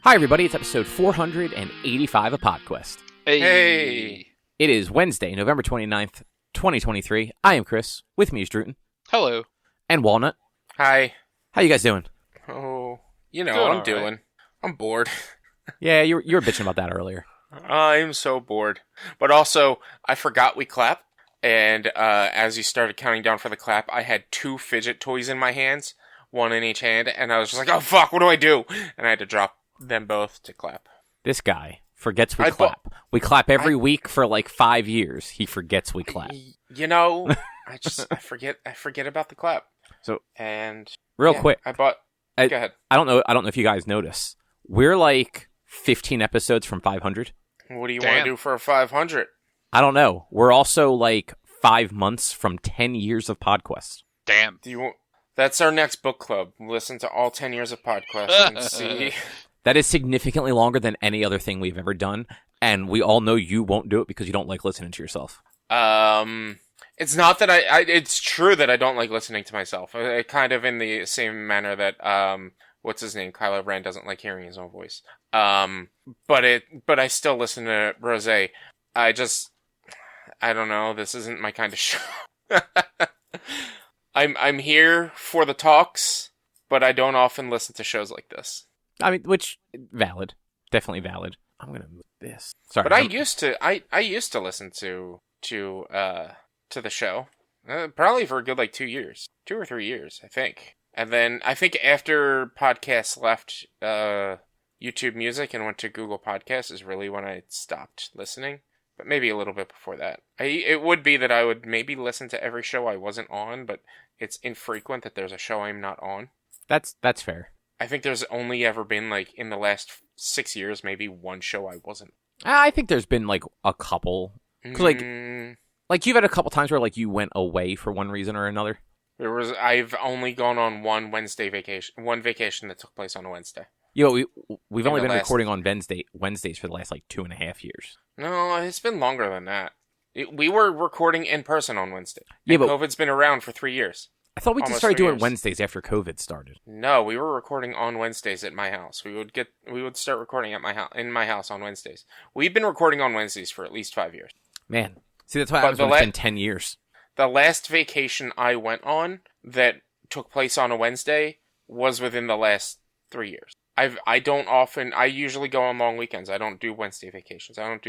Hi, everybody. It's episode 485 of PodQuest. Hey! It is Wednesday, November 29th, 2023. I am Chris. With me is Druten. Hello. And Walnut. Hi. How you guys doing? Oh, I'm bored. Yeah, you were bitching about that earlier. I'm so bored. But also, I forgot we clap. And as you started counting down for the clap, I had two fidget toys in my hands, one in each hand, and I was just like, oh fuck, what do I do? And I had to drop them both to clap. This guy forgets we clap. We clap every week for like 5 years. He forgets we clap. You know, I forget about the clap. So, and real quick, go ahead. I don't know if you guys notice. We're like 15 episodes from 500. What do you want to do for a 500? I don't know. We're also like 5 months from 10 years of PodQuest. Damn. That's our next book club. Listen to all 10 years of PodQuest and see. That is significantly longer than any other thing we've ever done, and we all know you won't do it because you don't like listening to yourself. It's not that it's true that I don't like listening to myself. Kind of in the same manner that, what's his name? Kylo Ren doesn't like hearing his own voice. But I still listen to Rosé. I don't know. This isn't my kind of show. I'm here for the talks, but I don't often listen to shows like this. I mean, which valid, definitely valid. I'm gonna move this. Sorry, but I used to listen to the show, probably for a good 2 or 3 years, I think. And then I think after podcasts left YouTube Music and went to Google Podcasts is really when I stopped listening. But maybe a little bit before that. It would be that I would maybe listen to every show I wasn't on, but it's infrequent that there's a show I'm not on. That's fair. I think there's only ever been, in the last 6 years, maybe one show I wasn't. I think there's been, a couple. 'Cause, you've had a couple times where, you went away for one reason or another. I've only gone on one vacation that took place on a Wednesday. We've only been recording on Wednesdays for the last, 2.5 years. No, it's been longer than that. We were recording in person on Wednesday. Yeah, but COVID's been around for 3 years. I thought we just started doing Wednesdays after COVID started. No, we were recording on Wednesdays at my house. We would start recording at in my house on Wednesdays. We've been recording on Wednesdays for at least 5 years. Man, see, that's why it's been 10 years. The last vacation I went on that took place on a Wednesday was within the last 3 years. I usually go on long weekends. I don't do Wednesday vacations. I don't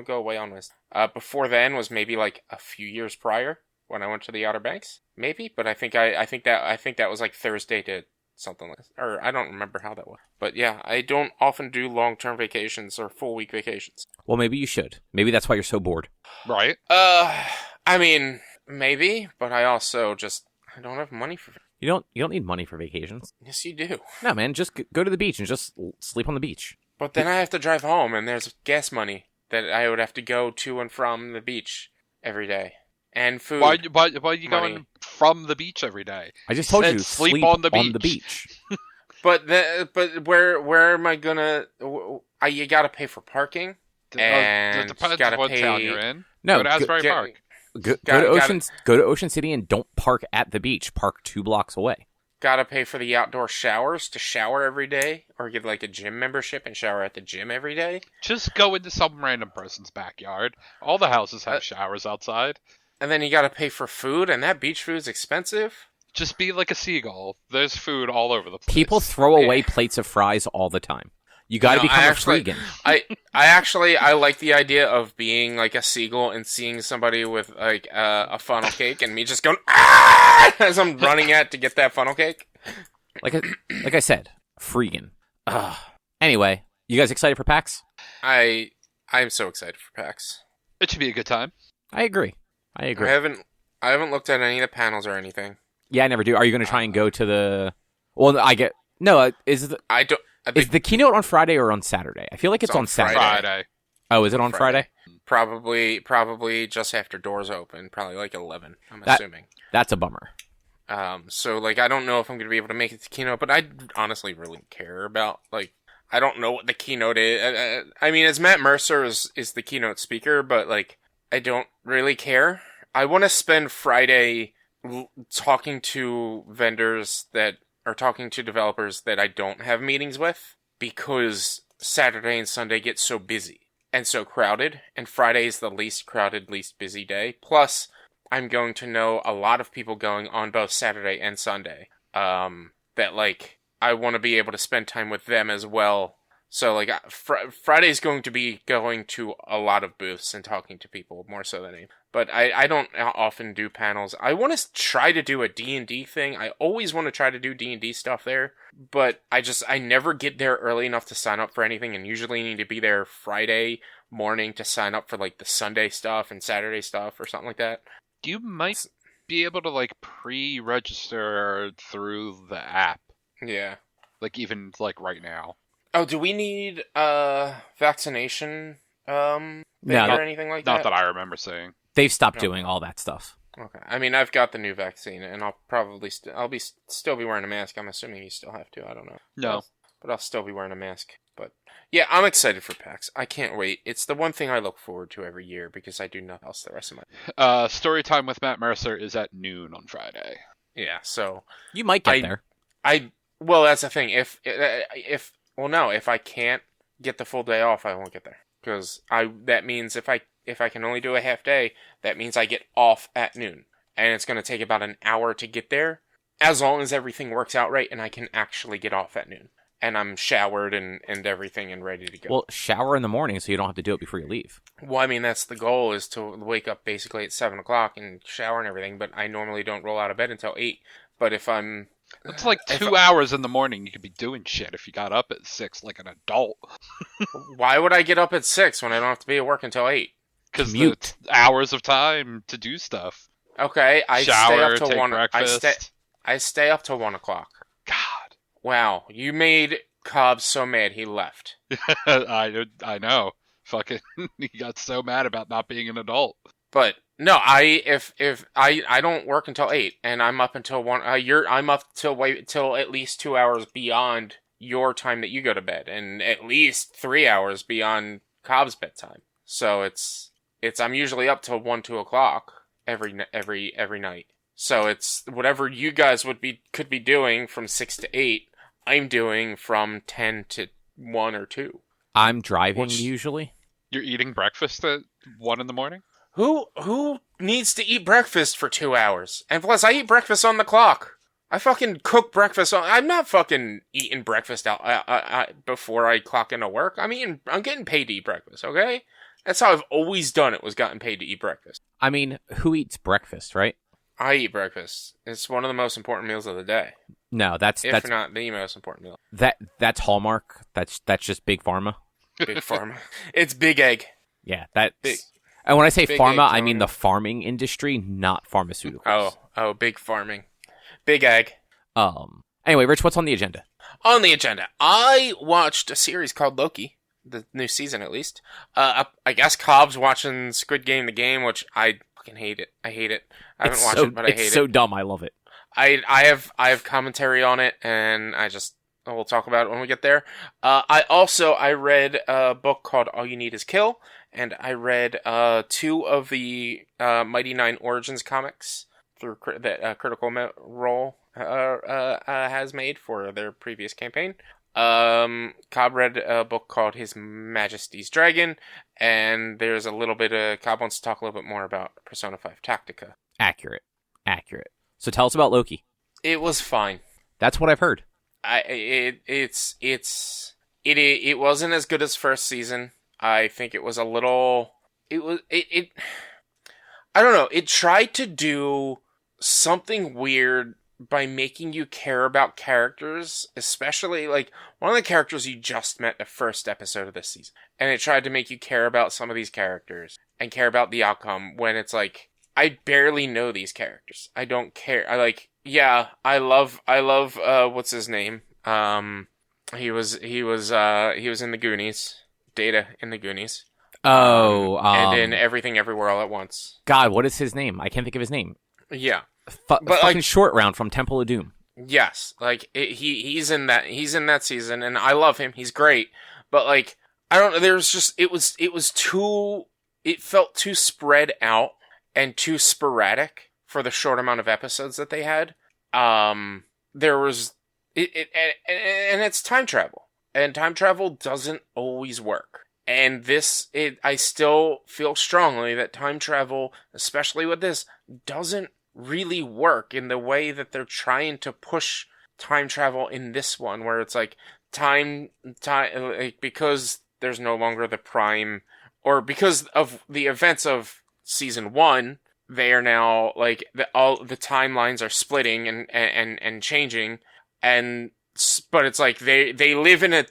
go away on Wednesday. Before then was maybe a few years prior when I went to the Outer Banks. Maybe, but I think that was Thursday to something like that. Or I don't remember how that was. But yeah, I don't often do long-term vacations or full week vacations. Well, maybe you should. Maybe that's why you're so bored. Right. I mean, maybe, but I also I don't have money for You don't need money for vacations. Yes, you do. No, man, just go to the beach and just sleep on the beach. But then I have to drive home, and there's gas money that I would have to go to and from the beach every day. And food. Why are you going from the beach every day? I just told you, sleep on the beach. But where am I gonna? You gotta pay for parking, and it depends gotta on what pay. town you're in. No, go to Asbury Park. Go to Ocean City and don't park at the beach. Park 2 blocks away. Gotta pay for the outdoor showers to shower every day, or get a gym membership and shower at the gym every day. Just go into some random person's backyard. All the houses have showers outside. And then you gotta pay for food, and that beach food's expensive. Just be like a seagull. There's food all over the place. People throw away plates of fries all the time. You gotta become a freegan. I like the idea of being a seagull and seeing somebody with a funnel cake and me just going ah! As I'm running to get that funnel cake. Like I said, freegan. Anyway, you guys excited for PAX? I'm so excited for PAX. It should be a good time. I agree. I haven't looked at any of the panels or anything. Yeah, I never do. Are you going to try and go to the? Well, Is the keynote on Friday or on Saturday? I feel like it's on Saturday. Friday. Oh, is it on Friday? Probably just after doors open. Probably 11. I'm assuming. That's a bummer. So I don't know if I'm going to be able to make it to keynote, but I honestly really care about I don't know what the keynote is. I mean, as Matt Mercer is the keynote speaker, but I don't really care. I want to spend Friday talking to vendors that are talking to developers that I don't have meetings with, because Saturday and Sunday get so busy and so crowded, and Friday is the least crowded, least busy day. Plus, I'm going to know a lot of people going on both Saturday and Sunday. That, like, I want to be able to spend time with them as well. So, like, Friday's going to be going to a lot of booths and talking to people, more so than anything. But I don't often do panels. I want to try to do a D&D thing. I always want to try to do D&D stuff there. But I never get there early enough to sign up for anything, and usually need to be there Friday morning to sign up for, like, the Sunday stuff and Saturday stuff or something like that. You might be able to, like, pre-register through the app. Yeah. Like, even, like, right now. Oh, do we need vaccination thing No, or anything like that? Not that I remember seeing. They've stopped doing all that stuff. Okay. I mean, I've got the new vaccine, and I'll probably still be wearing a mask. I'm assuming you still have to. I don't know. No. But I'll still be wearing a mask. But yeah, I'm excited for PAX. I can't wait. It's the one thing I look forward to every year because I do nothing else the rest of my. Story time with Matt Mercer is at noon on Friday. Yeah. So You might get there. Well, that's the thing. If I can't get the full day off, I won't get there because that means if I can only do a half day, that means I get off at noon, and it's going to take about an hour to get there, as long as everything works out right and I can actually get off at noon, and I'm showered and everything and ready to go. Well, shower in the morning so you don't have to do it before you leave. Well, I mean, that's the goal, is to wake up basically at 7 o'clock and shower and everything, but I normally don't roll out of bed until 8. But if I'm... It's like 2 hours in the morning. You could be doing shit if you got up at 6 like an adult. Why would I get up at 6 when I don't have to be at work until 8? Because the hours of time to do stuff. Okay, I Shower, stay up till take 1. breakfast. I stay up till 1 o'clock. God. Wow, you made Cobb so mad he left. I know. Fucking, he got so mad about not being an adult. But no, if I don't work until 8, and I'm up until 1. I'm up till at least 2 hours beyond your time that you go to bed, and at least 3 hours beyond Cobb's bedtime. So I'm usually up till 1, 2 o'clock every night. So it's whatever you guys could be doing from 6 to 8. I'm doing from 10 to 1 or 2. I'm driving usually. You're eating breakfast at 1 in the morning? Who needs to eat breakfast for 2 hours? And plus, I eat breakfast on the clock. I fucking cook breakfast I'm not fucking eating breakfast out before I clock into work. I'm getting paid to eat breakfast, okay? That's how I've always done it, was gotten paid to eat breakfast. I mean, who eats breakfast, right? I eat breakfast. It's one of the most important meals of the day. No, that's not the most important meal. That's Hallmark. That's just Big Pharma. Big Pharma. It's Big Egg. Yeah, that's big. And when I say pharma, egg, I mean the farming industry, not pharmaceuticals. Oh, big farming. Big Egg. Anyway, Rich, what's on the agenda? On the agenda, I watched a series called Loki, the new season at least. I guess Cobb's watching Squid Game, the game, which I fucking hate it. I hate it. I haven't watched it, but I hate it. It's so dumb. I love it. I have commentary on it, and we'll talk about it when we get there. I read a book called All You Need Is Kill, and I read 2 of the Mighty Nein Origins comics through that Critical Role has made for their previous campaign. Cobb read a book called His Majesty's Dragon, and there's a little bit Cobb wants to talk a little bit more about Persona 5 Tactica. Accurate. So tell us about Loki. It was fine. That's what I've heard. It wasn't as good as first season. I think it was a little. I don't know. It tried to do something weird by making you care about characters, especially like one of the characters you just met the first episode of this season, and it tried to make you care about some of these characters and care about the outcome when it's like, I barely know these characters. I don't care. I love what's his name? He was in the Goonies. Data in the Goonies. And in Everything Everywhere All at Once. God, what is his name? I can't think of his name. Yeah. Fucking Short Round from Temple of Doom. Yes. He's in that season, and I love him. He's great. But I don't know, it felt too spread out and too sporadic for the short amount of episodes that they had. And it's time travel. and time travel doesn't always work. And I still feel strongly that time travel, especially with this, doesn't really work in the way that they're trying to push time travel in this one, where it's like time, like, because there's no longer the prime, or because of the events of season 1, they are now like all the timelines are splitting and changing, but it's like they live in an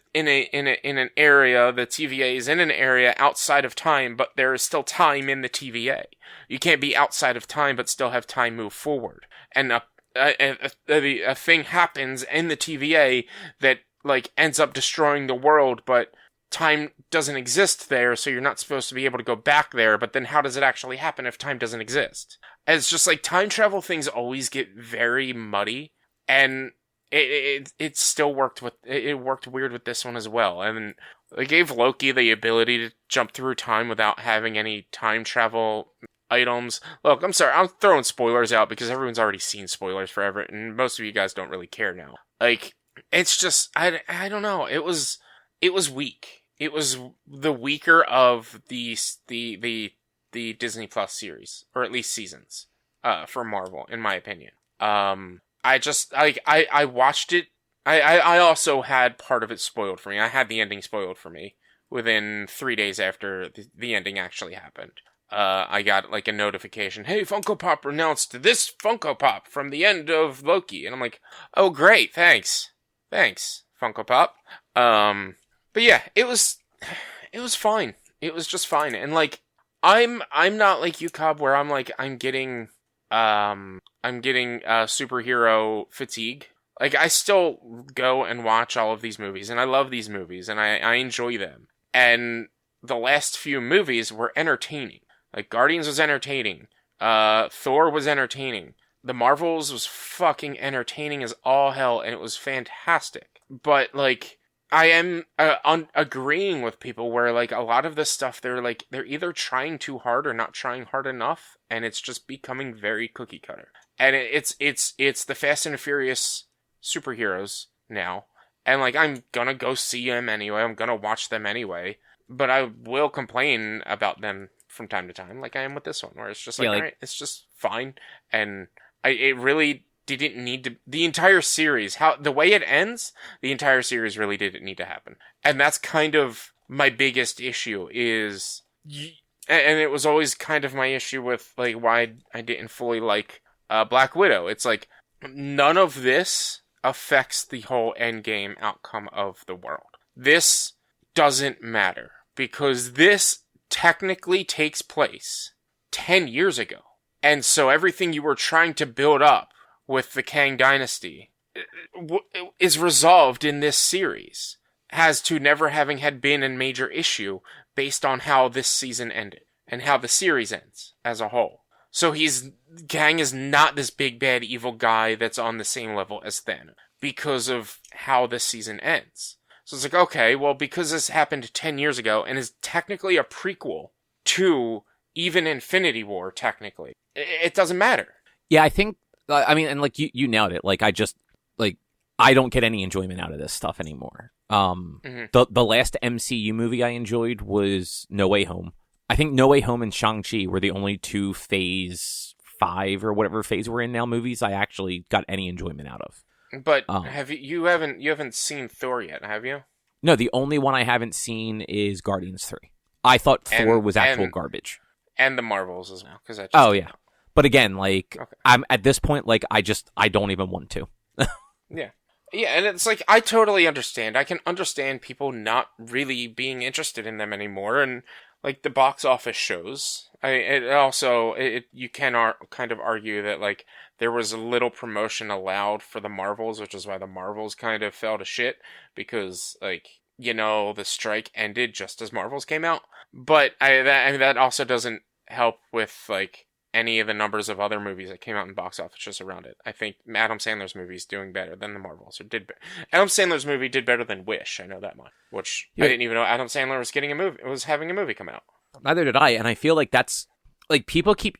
area. The TVA is in an area outside of time, but there is still time in the TVA. You can't be outside of time but still have time move forward. And a thing happens in the TVA that like ends up destroying the world, but time doesn't exist there, so you're not supposed to be able to go back there. But then how does it actually happen if time doesn't exist? And it's just like time travel things always get very muddy, and it still worked it worked weird with this one as well. And they gave Loki the ability to jump through time without having any time travel items. Look, I'm sorry, I'm throwing spoilers out because everyone's already seen spoilers forever, and most of you guys don't really care now. Like, it's just, I don't know, it was weak. It was the weaker of the Disney Plus series, or at least seasons, for Marvel, in my opinion. I just, I watched it. I also had part of it spoiled for me. I had the ending spoiled for me within 3 days after the ending actually happened. I got like a notification, hey, Funko Pop announced this Funko Pop from the end of Loki. And I'm like, oh, great, thanks, Funko Pop. But yeah, it was fine. It was just fine. And like, I'm not like you, Cobb, where I'm like, I'm getting superhero fatigue. Like, I still go and watch all of these movies, and I love these movies, and I enjoy them. And the last few movies were entertaining. Like, Guardians was entertaining. Thor was entertaining. The Marvels was fucking entertaining as all hell, and it was fantastic. But, like, I am agreeing with people where, like, a lot of this stuff, they're either trying too hard or not trying hard enough, and it's just becoming very cookie cutter. And it's the Fast and the Furious superheroes now, and, like, I'm gonna go see them anyway, I'm gonna watch them anyway, but I will complain about them from time to time, like I am with this one, where it's just like, yeah, like, alright, it's just fine, and it really didn't need to, the entire series, the way it ends, the entire series really didn't need to happen. And that's kind of my biggest issue is, and it was always kind of my issue with, like, why I didn't fully like Black Widow. It's like, none of this affects the whole endgame outcome of the world. This doesn't matter, because this technically takes place 10 years ago. And so everything you were trying to build up with the Kang Dynasty is resolved in this series, as to never having had been a major issue based on how this season ended and how the series ends as a whole. So Kang is not this big bad evil guy that's on the same level as Thanos because of how this season ends. So it's like, okay, well, because this happened 10 years ago and is technically a prequel to even Infinity War, technically, it doesn't matter. Yeah, I think, I mean, and like you nailed it. Like, I don't get any enjoyment out of this stuff anymore. The last MCU movie I enjoyed was No Way Home. I think No Way Home and Shang-Chi were the only two Phase 5 or whatever phase we're in now movies I actually got any enjoyment out of. But you haven't seen Thor yet, have you? No, the only one I haven't seen is Guardians 3. I thought Thor was actual garbage. And the Marvels as well, because yeah. But again, like, okay. I'm at this point, like, I don't even want to. Yeah. Yeah, and it's like, I totally understand. I can understand people not really being interested in them anymore, and, like, the box office shows. You can kind of argue that, like, there was a little promotion allowed for the Marvels, which is why the Marvels kind of fell to shit, because, like, you know, the strike ended just as Marvels came out. But that also doesn't help with, like, any of the numbers of other movies that came out in box office just around it. I think Adam Sandler's movie is doing better than the Marvels. Adam Sandler's movie did better than Wish. I know that much. Which I didn't even know Adam Sandler was having a movie come out. Neither did I, and I feel like that's, like, people keep,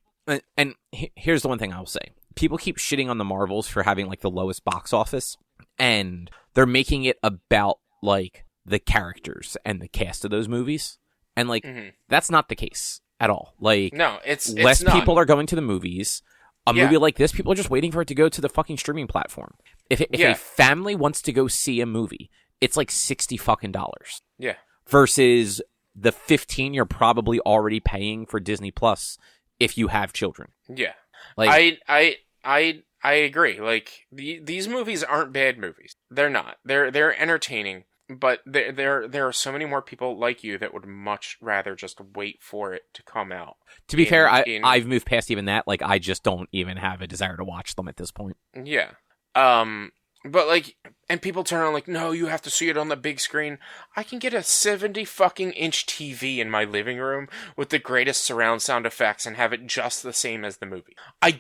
and here's the one thing I'll say. People keep shitting on the Marvels for having, like, the lowest box office, and they're making it about, like, the characters and the cast of those movies. And, like, that's not the case at all. Like, no, it's less not. people are going to the movies. A movie like this, people are just waiting for it to go to the fucking streaming platform. If a family wants to go see a movie, it's like $60 fucking dollars. Yeah. Versus the $15 you're probably already paying for Disney Plus if you have children. Yeah. Like, I agree. Like, these movies aren't bad movies. They're not. They're entertaining, but there are so many more people like you that would much rather just wait for it to come out. To be fair, I've moved past even that. Like, I just don't even have a desire to watch them at this point. Yeah. But, like, and people turn around like, no, you have to see it on the big screen. I can get a 70 fucking inch TV in my living room with the greatest surround sound effects and have it just the same as the movie. You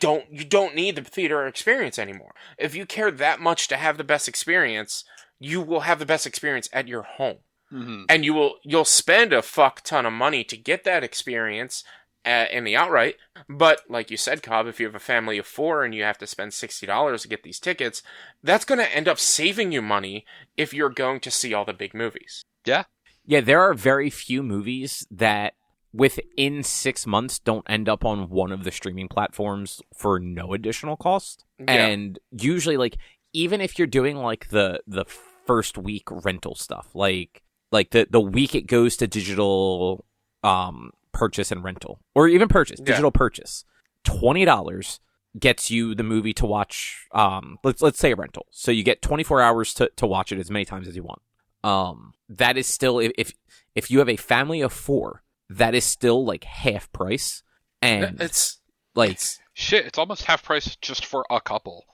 don't need the theater experience anymore. If you care that much to have the best experience, you will have the best experience at your home. Mm-hmm. And you'll spend a fuck ton of money to get that experience in the outright. But like you said, Cobb, if you have a family of 4 and you have to spend $60 to get these tickets, that's going to end up saving you money if you're going to see all the big movies. Yeah. Yeah, there are very few movies that within 6 months don't end up on one of the streaming platforms for no additional cost. Yeah. And usually, like, even if you're doing like the first week rental stuff, like the week it goes to digital purchase and rental, or even digital purchase, $20 gets you the movie to watch. Let's say a rental, so you get 24 hours to watch it as many times as you want. That is still, if you have a family of 4, that is still like half price, and it's shit. It's almost half price just for a couple.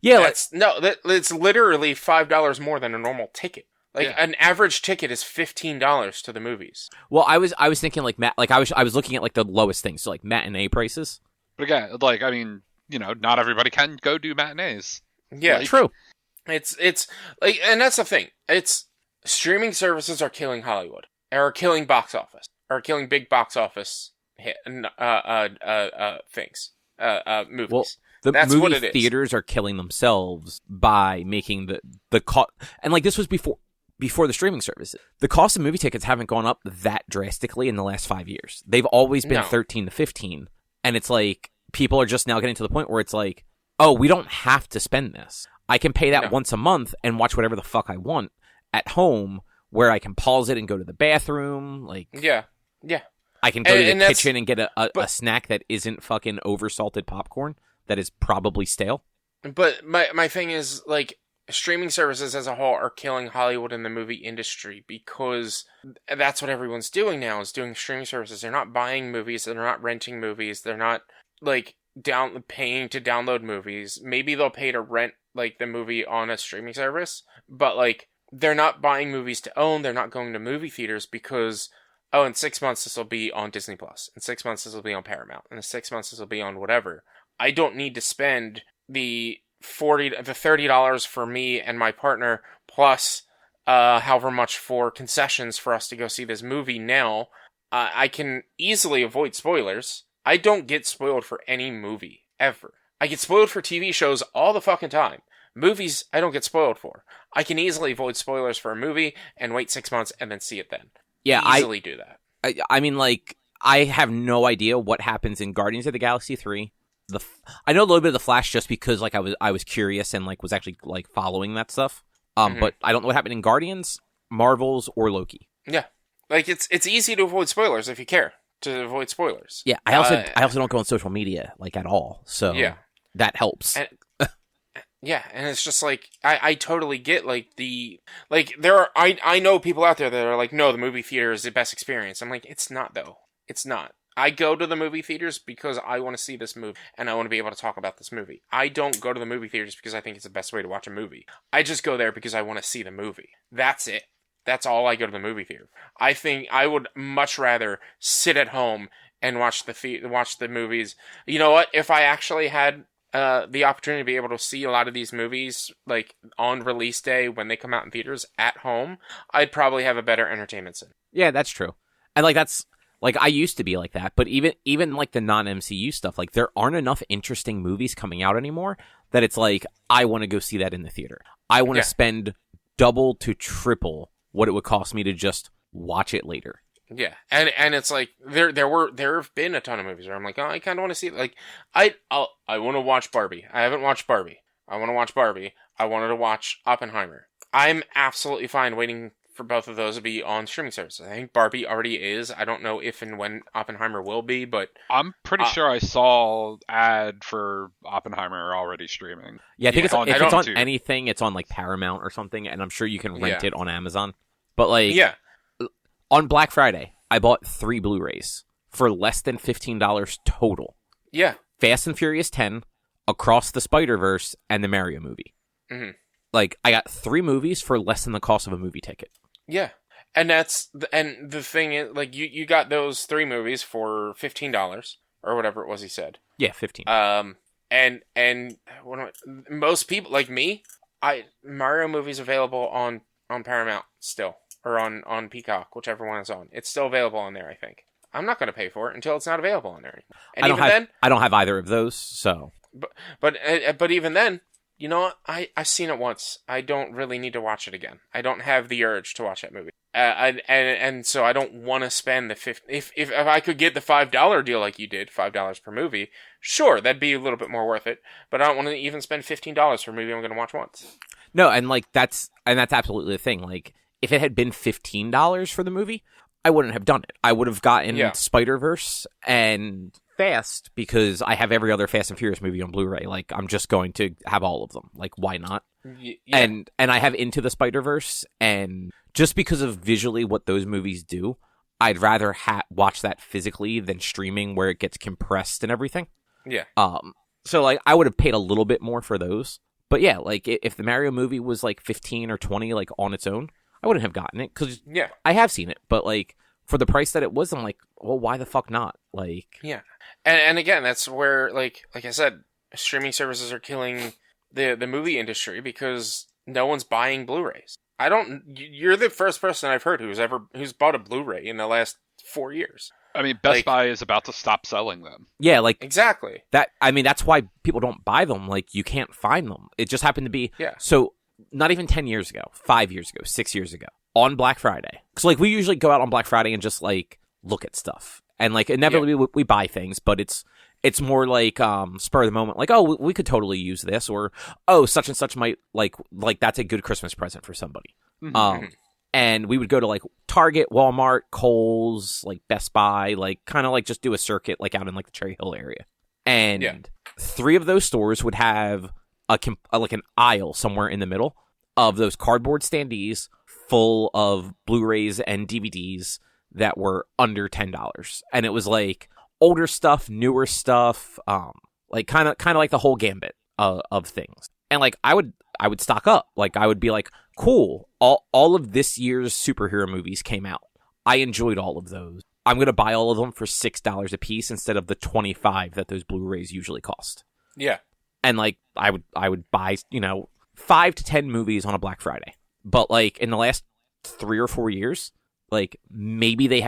Yeah, it's literally $5 more than a normal ticket. Like, an average ticket is $15 to the movies. Well, I was thinking like I was looking at like the lowest things, so like matinee prices. But again, like, I mean, not everybody can go do matinees. Yeah, like, true. It's like, and that's the thing. It's streaming services are killing Hollywood, or killing box office, or killing big box office hit things, movies. Well, that's movie what it is. Theaters are killing themselves by making the cost, and like this was before the streaming services. The cost of movie tickets haven't gone up that drastically in the last 5 years. They've always been 13 to 15. And it's like, people are just now getting to the point where it's like, oh, we don't have to spend this. I can pay that once a month and watch whatever the fuck I want at home, where I can pause it and go to the bathroom. Like, yeah. I can go to the kitchen and get a snack that isn't fucking oversalted popcorn that is probably stale. But my thing is, like, streaming services as a whole are killing Hollywood and the movie industry, because that's what everyone's doing now, is doing streaming services. They're not buying movies, they're not renting movies, they're not, like, paying to download movies. Maybe they'll pay to rent, like, the movie on a streaming service, but, like, they're not buying movies to own, they're not going to movie theaters because, oh, in 6 months this will be on Disney Plus, in 6 months this will be on Paramount, in 6 months this will be on whatever. I don't need to spend the $30 for me and my partner, plus however much for concessions for us to go see this movie now. I can easily avoid spoilers. I don't get spoiled for any movie, ever. I get spoiled for TV shows all the fucking time. Movies, I don't get spoiled for. I can easily avoid spoilers for a movie and wait 6 months and then see it then. Yeah, easily do that. I mean, like, I have no idea what happens in Guardians of the Galaxy 3. I know a little bit of The Flash just because, like, I was curious and, like, was actually, like, following that stuff. But I don't know what happened in Guardians, Marvels, or Loki. Yeah. Like, it's easy to avoid spoilers if you care to avoid spoilers. Yeah, I also don't go on social media, like, at all. So that helps. And it's just, like, I totally get, like, I know people out there that are like, no, the movie theater is the best experience. I'm like, it's not, though. It's not. I go to the movie theaters because I want to see this movie, and I want to be able to talk about this movie. I don't go to the movie theaters because I think it's the best way to watch a movie. I just go there because I want to see the movie. That's it. That's all I go to the movie theater. I think I would much rather sit at home and watch the movies. You know what? If I actually had the opportunity to be able to see a lot of these movies, like, on release day when they come out in theaters at home, I'd probably have a better entertainment center. Yeah, that's true. And, like, that's... Like, I used to be like that, but even like the non-MCU stuff, like, there aren't enough interesting movies coming out anymore that it's like, I want to go see that in the theater. I want to spend double to triple what it would cost me to just watch it later. Yeah, and it's like there have been a ton of movies where I'm like, oh, I kind of want to see it. Like I want to watch Barbie. I haven't watched Barbie. I want to watch Barbie. I wanted to watch Oppenheimer. I'm absolutely fine waiting for both of those to be on streaming services. I think Barbie already is. I don't know if and when Oppenheimer will be, but I'm pretty sure I saw ad for Oppenheimer already streaming. Yeah, I think if it's on anything, it's on like Paramount or something, and I'm sure you can rent it on Amazon. But like, on Black Friday, I bought 3 Blu-rays for less than $15 total. Yeah. Fast and Furious 10, Across the Spider-Verse, and the Mario movie. Mm-hmm. Like, I got 3 movies for less than the cost of a movie ticket. Yeah. And the thing is, like, you got those 3 movies for $15, or whatever it was he said. Yeah, 15. And most people, like me, Mario movie's available on Paramount still. Or on Peacock, whichever one is on. It's still available on there, I think. I'm not going to pay for it until it's not available on there. And I don't have either of those, so. But even then, you know what? I've seen it once. I don't really need to watch it again. I don't have the urge to watch that movie. And so I don't want to spend the if I could get the $5 deal like you did, $5 per movie, sure, that'd be a little bit more worth it. But I don't want to even spend $15 for a movie I'm going to watch once. No, and like that's absolutely the thing. Like, if it had been $15 for the movie, I wouldn't have done it. I would have gotten Spider-Verse and Fast because I have every other Fast and Furious movie on Blu-ray. Like, I'm just going to have all of them. Like, why not? Yeah. And I have Into the Spider-Verse, and just because of visually what those movies do, I'd rather watch that physically than streaming where it gets compressed and everything. Yeah. So, like, I would have paid a little bit more for those. But yeah, like, if the Mario movie was like 15 or 20, like, on its own, I wouldn't have gotten it because I have seen it, but like for the price that it was, I'm like, well, why the fuck not? Like, yeah, and again, that's where like I said, streaming services are killing the movie industry because no one's buying Blu-rays. You're the first person I've heard who's bought a Blu-ray in the last 4 years. I mean, Best Buy is about to stop selling them. Yeah, like exactly. That's why people don't buy them. Like, you can't find them. It just happened to be so. Not even 10 years ago, 5 years ago, 6 years ago, on Black Friday. So, like, we usually go out on Black Friday and just, like, look at stuff. And, like, inevitably we buy things, but it's more like spur of the moment. Like, oh, we could totally use this. Or, oh, such and such might, like that's a good Christmas present for somebody. Mm-hmm. And we would go to, like, Target, Walmart, Kohl's, like, Best Buy, like, kind of, like, just do a circuit, like, out in, like, the Cherry Hill area. And 3 of those stores would have like an aisle somewhere in the middle of those cardboard standees full of Blu-rays and DVDs that were under $10. And it was like older stuff, newer stuff, like kind of like the whole gambit of things. And like I would stock up. Like I would be like, cool, all of this year's superhero movies came out. I enjoyed all of those. I'm going to buy all of them for $6 a piece instead of the $25 that those Blu-rays usually cost. Yeah. And like I would buy, 5 to 10 movies on a Black Friday. But like in the last 3 or 4 years, like maybe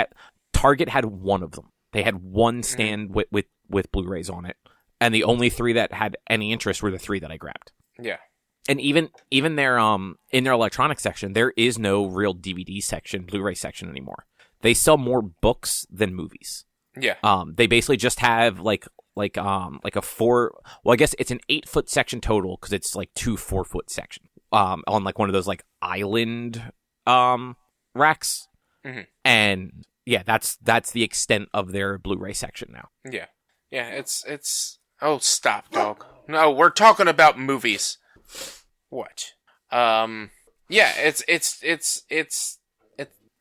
Target had one of them. They had one stand with Blu-rays on it, and the only 3 that had any interest were the 3 that I grabbed. Yeah. And even their in their electronics section, there is no real DVD section, Blu-ray section anymore. They sell more books than movies. Yeah. They basically just have like a 4. Well, I guess it's an 8-foot section total because it's like 2 4-foot sections. On like one of those like island racks. Mm-hmm. And yeah, that's the extent of their Blu-ray section now. Yeah. Yeah. It's. Oh, stop, dog. No, we're talking about movies. What? Yeah. It's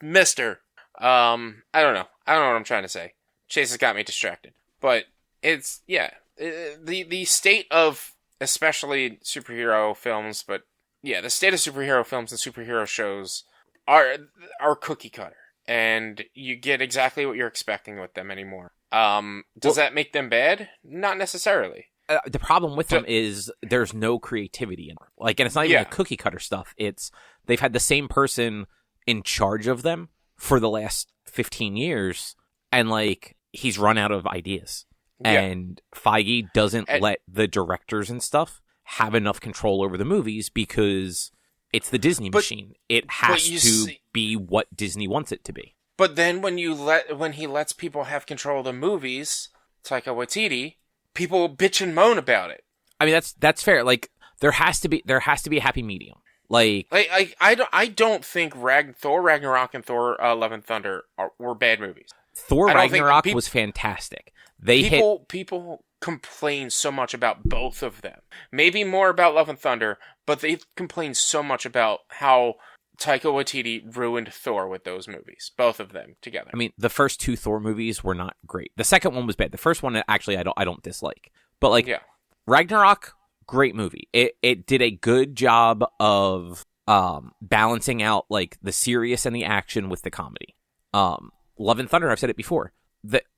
Mister. I don't know what I'm trying to say. Chase has got me distracted. But it's, the state of, especially superhero films, but yeah, the state of superhero films and superhero shows are cookie cutter. And you get exactly what you're expecting with them anymore. Does that make them bad? Not necessarily. The problem with them is there's no creativity in them. Like, and it's not even the cookie cutter stuff. It's, they've had the same person in charge of them for the last 15 years. And like, he's run out of ideas. And Feige doesn't let the directors and stuff have enough control over the movies because it's the Disney machine. It has to be what Disney wants it to be. But then when he lets people have control of the movies, Taika Waititi, people bitch and moan about it. I mean, that's fair. Like, there has to be a happy medium. Like I don't think Thor Ragnarok and Thor Love and Thunder were bad movies. Thor Ragnarok was fantastic. People complain so much about both of them. Maybe more about Love and Thunder, but they complain so much about how Taika Waititi ruined Thor with those movies, both of them together. I mean, the first 2 Thor movies were not great. The second one was bad. The first one, actually, I don't dislike. But like, Ragnarok, great movie. It did a good job of balancing out like the serious and the action with the comedy. Love and Thunder, I've said it before.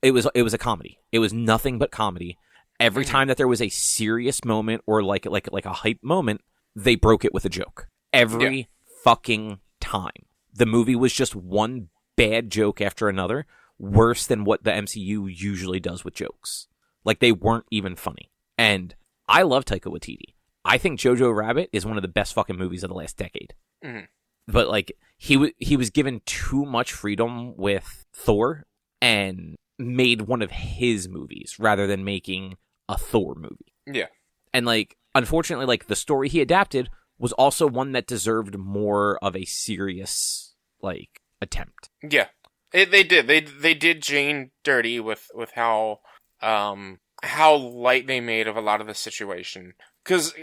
It was a comedy. It was nothing but comedy. Every time that there was a serious moment or like a hype moment, they broke it with a joke. Every fucking time. The movie was just one bad joke after another, worse than what the MCU usually does with jokes. Like, they weren't even funny. And I love Taika Waititi. I think Jojo Rabbit is one of the best fucking movies of the last decade. Mm-hmm. But like, he was given too much freedom with Thor and made one of his movies rather than making a Thor movie. Yeah. And like, unfortunately, like, the story he adapted was also one that deserved more of a serious, like, attempt. Yeah. They did. They did Jane dirty with how light they made of a lot of the situation.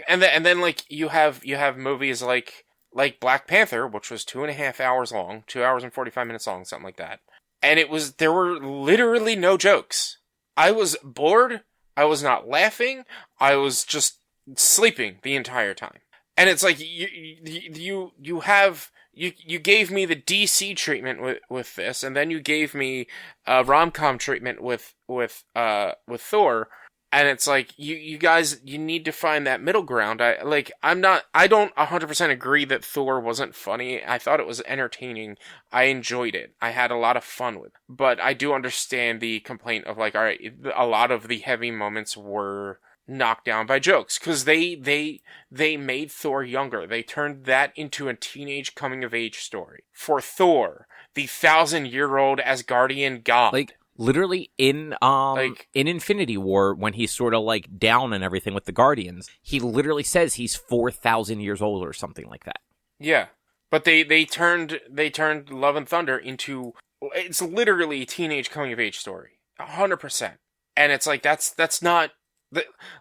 And then like, you have movies like Black Panther, which was 2.5 hours long, 2 hours and 45 minutes long, something like that. And there were literally no jokes. I was bored. I was not laughing. I was just sleeping the entire time. And it's like, you gave me the DC treatment with this, and then you gave me a rom-com treatment with Thor, and it's like, you guys, you need to find that middle ground. I don't 100% agree that Thor wasn't funny. I thought it was entertaining. I enjoyed it. I had a lot of fun with it. But I do understand the complaint of like, all right, a lot of the heavy moments were knocked down by jokes, because they made Thor younger. They turned that into a teenage coming of age story for Thor, the 1,000-year-old Asgardian god. Like, literally in Infinity War, when he's sort of like down and everything with the Guardians, he literally says he's 4,000 years old or something like that. Yeah, but they turned Love and Thunder into, it's literally a teenage coming of age story, 100%. And it's like, that's not.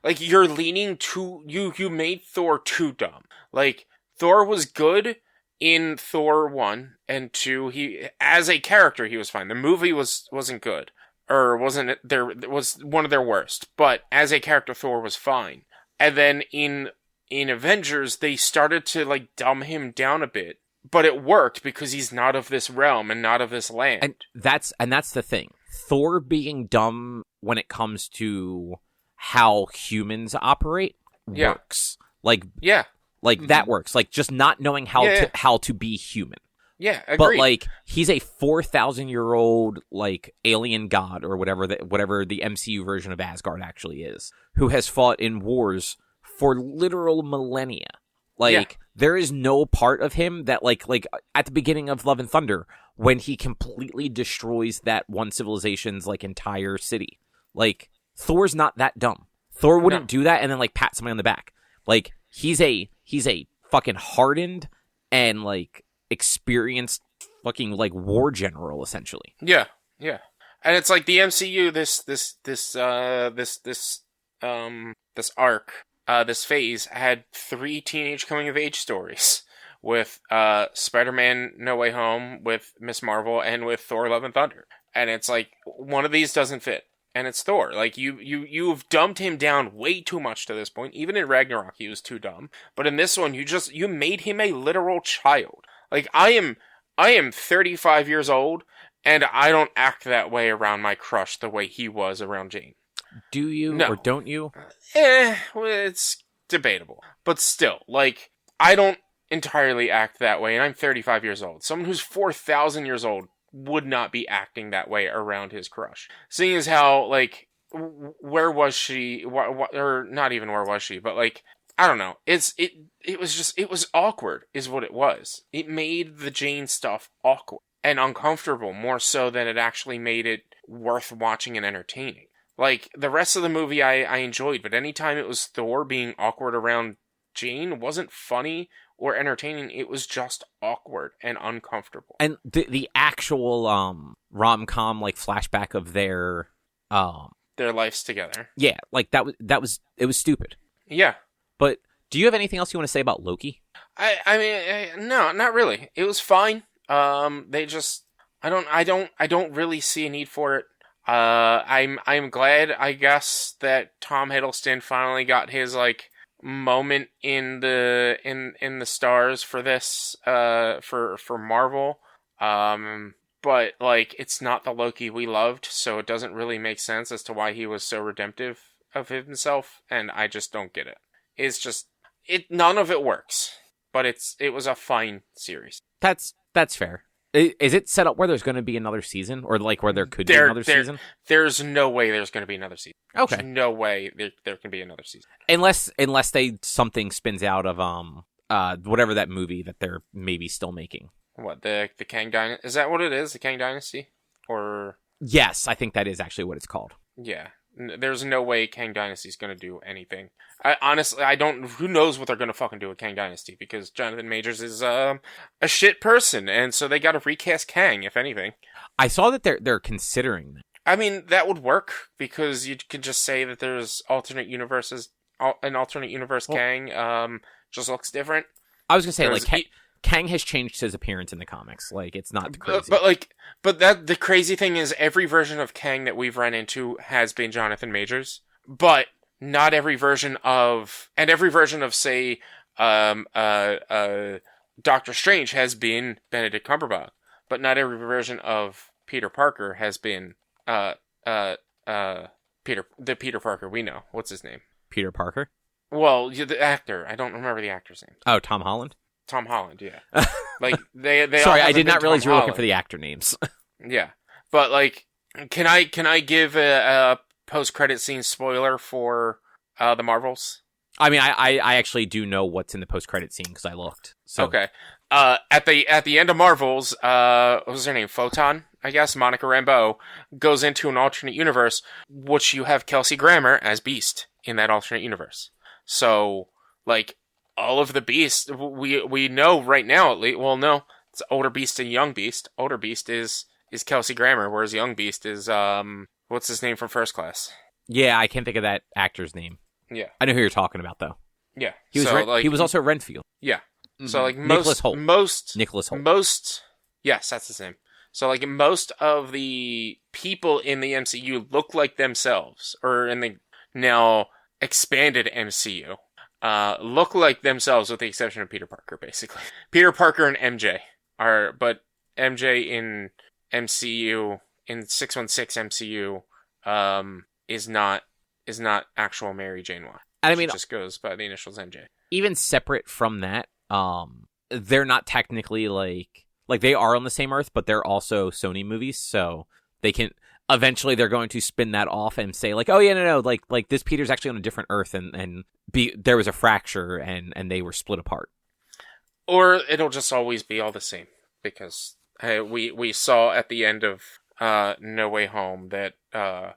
Like, you're leaning too... You made Thor too dumb. Like, Thor was good in Thor 1 and 2. As a character, he was fine. The movie wasn't good. Or wasn't... It was one of their worst. But as a character, Thor was fine. And then in Avengers, they started to, like, dumb him down a bit. But it worked because he's not of this realm and not of this land. And that's the thing. Thor being dumb when it comes to how humans operate works. Like, that works. Like, just not knowing how to be human. Yeah, agreed. But like, he's a 4,000-year-old like alien god or whatever the MCU version of Asgard actually is, who has fought in wars for literal millennia. Like, there is no part of him that like at the beginning of Love and Thunder, when he completely destroys that one civilization's like entire city. Like, Thor's not that dumb. Thor wouldn't do that and then like pat somebody on the back. Like, he's a fucking hardened and like experienced fucking like war general essentially. Yeah. And it's like the MCU, this arc, this phase had 3 teenage coming of age stories with Spider-Man No Way Home, with Miss Marvel, and with Thor Love and Thunder. And it's like, one of these doesn't fit. And it's Thor. Like, you've dumbed him down way too much to this point. Even in Ragnarok, he was too dumb. But in this one, you made him a literal child. Like, I am 35 years old, and I don't act that way around my crush the way he was around Jane. Do you or don't you? Well, it's debatable. But still, like, I don't entirely act that way, and I'm 35 years old. Someone who's 4,000 years old would not be acting that way around his crush. Seeing as how, like, where was she, or not even where was she, but, like, I don't know. It was awkward, is what it was. It made the Jane stuff awkward and uncomfortable more so than it actually made it worth watching and entertaining. Like, the rest of the movie I enjoyed, but anytime it was Thor being awkward around Jane, it wasn't funny or entertaining. It was just awkward and uncomfortable. And the actual rom-com like flashback of their lives together. Yeah, like it was stupid. Yeah. But do you have anything else you want to say about Loki? I mean, no, not really. It was fine. They just, I don't really see a need for it. I'm glad, I guess, that Tom Hiddleston finally got his like moment in the stars for this, for Marvel. But like, it's not the Loki we loved, so it doesn't really make sense as to why he was so redemptive of himself, and I just don't get it. It's just, none of it works, but it was a fine series. That's fair. Is it set up where there's going to be another season, or like where there could be another season? There's no way there's going to be another season. Okay. There's no way there can be another season. Unless something spins out of whatever that movie that they're maybe still making. What, the Kang Dynasty? Is that what it is? The Kang Dynasty? Or yes, I think that is actually what it's called. Yeah. There's no way Kang Dynasty is going to do anything. Honestly, I don't... Who knows what they're going to fucking do with Kang Dynasty, because Jonathan Majors is a shit person, and so they got to recast Kang, if anything. I saw that they're considering that. I mean, that would work, because you could just say that there's alternate universes... An alternate universe Kang just looks different. I was going to say, like... Kang has changed his appearance in the comics. Like, it's not crazy. But the crazy thing is, every version of Kang that we've run into has been Jonathan Majors, but not every version of, say, Doctor Strange has been Benedict Cumberbatch, but not every version of Peter Parker has been, the Peter Parker we know. What's his name? Peter Parker? Well, the actor. I don't remember the actor's name. Oh, Tom Holland? Tom Holland, yeah. Like they Sorry, I did not realize Tom you were Holland. looking for the actor names. Yeah, but like, can I give a post-credit scene spoiler for the Marvels? I mean, I actually do know what's in the post-credit scene because I looked. So. Okay. At the end of Marvels, what was her name? Photon, I guess. Monica Rambeau goes into an alternate universe, which you have Kelsey Grammer as Beast in that alternate universe. So, like, all of the Beasts, we know right now at least. Well, no, it's Older Beast and Young Beast. Older Beast is Kelsey Grammer, whereas Young Beast is what's his name from First Class? Yeah, I can't think of that actor's name. Yeah, I know who you're talking about though. Yeah, he was he was also Renfield. Yeah, so like Nicholas Hoult. Yes, that's his name. So like most of the people in the MCU look like themselves, or in the now expanded MCU. Look like themselves with the exception of Peter Parker, basically. Peter Parker and MJ but MJ in MCU, in 616 MCU, is not actual Mary Jane Watts. I mean, just goes by the initials MJ. Even separate from that, they're not technically like they are on the same Earth, but they're also Sony movies, so they can... Eventually, they're going to spin that off and say, like, oh, yeah, no, like this Peter's actually on a different Earth, and there was a fracture, and they were split apart. Or it'll just always be all the same, because we saw at the end of No Way Home that the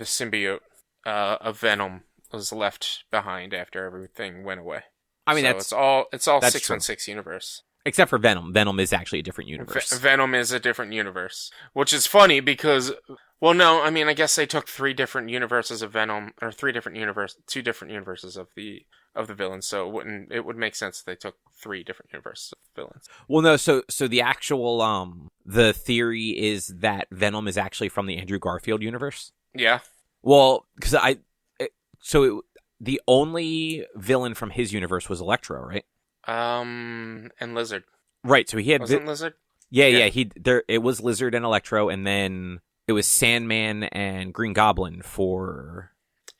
symbiote of Venom was left behind after everything went away. I mean, so it's all 616 universe. Except for Venom. Venom is actually a different universe. Venom is a different universe. Which is funny because... Well, no, I mean, I guess they took 3 different universes of Venom, or 2 different universes of the villains, so it would make sense that they took 3 different universes of villains. Well, no, so the actual, the theory is that Venom is actually from the Andrew Garfield universe. Yeah. Well, because the only villain from his universe was Electro, right? And Lizard. Right, so he had... Wasn't Lizard? Yeah. It was Lizard and Electro, and then it was Sandman and Green Goblin for...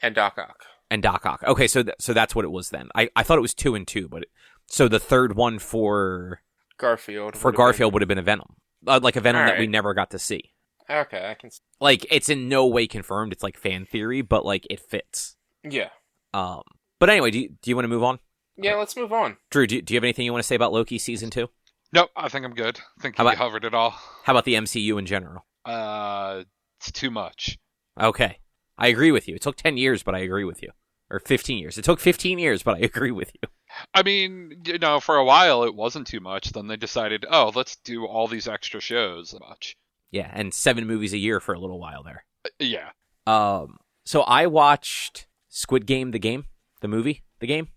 And Doc Ock. Okay, so that's what it was then. I thought it was 2 and 2, but... So the third one for... Garfield. Would have been a Venom. Like a Venom that we never got to see. Okay, I can see. Like, it's in no way confirmed, it's like fan theory, but like, it fits. Yeah. But anyway, do you want to move on? Yeah, let's move on. Drew, do you have anything you want to say about Loki season 2? Nope, I think I'm good. I think you covered it all. How about the MCU in general? It's too much. Okay. I agree with you. It took 10 years, but I agree with you. Or 15 years. It took 15 years, but I agree with you. I mean, for a while it wasn't too much. Then they decided, let's do all these extra shows. Much. Yeah, and 7 movies a year for a little while there. Yeah. So I watched Squid Game, the movie, the game,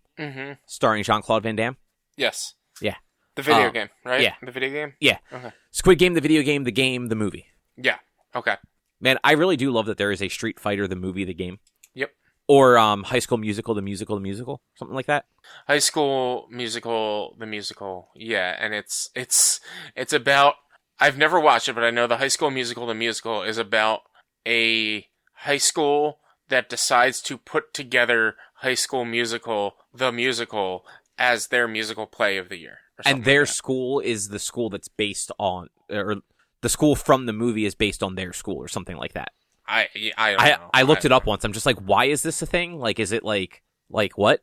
starring Jean-Claude Van Damme. Yes. Yeah. The video game, right? Yeah. The video game? Yeah. Okay. Squid Game, the video game, the movie. Yeah. Okay. Man, I really do love that there is a Street Fighter, the movie, the game. Yep. Or High School Musical, the musical, something like that. High School Musical, the musical. Yeah, and it's about. I've never watched it, but I know the High School Musical, the musical, is about a high school that decides to put together High School Musical, the musical, as their musical play of the year. And their school is the school that's based on, or the school from the movie is based on their school, or something like that. I don't know. I looked it up once. I'm just like, why is this a thing? Like, is it like what?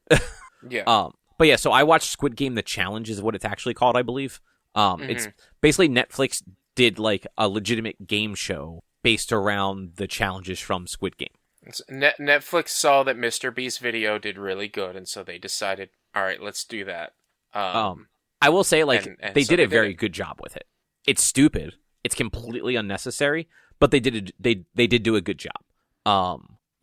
Yeah. But yeah, so I watched Squid Game: The Challenge is what it's actually called, I believe. It's basically Netflix did like a legitimate game show based around the challenges from Squid Game. Netflix saw that Mr. Beast's video did really good, and so they decided, all right, let's do that. I will say, like, and they so did they a very good job with it. It's stupid. It's completely unnecessary, but they did do a good job.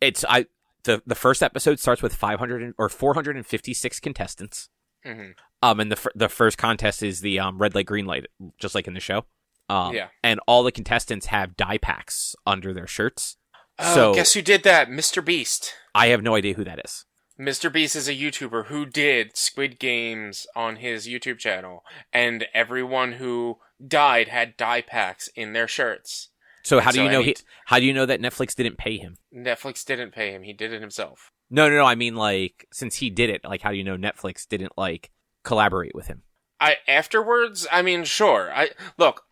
The first episode starts with 456 contestants. And the first contest is the red light, green light, just like in the show. And all the contestants have dye packs under their shirts. Oh, so guess who did that? Mr. Beast. I have no idea who that is. Mr. Beast is a YouTuber who did Squid Games on his YouTube channel, and everyone who died had dye packs in their shirts. So how do you know how do you know that Netflix didn't pay him? Netflix didn't pay him. He did it himself. No. I mean, like, since he did it, like, how do you know Netflix didn't like collaborate with him? Afterwards, I mean, sure. I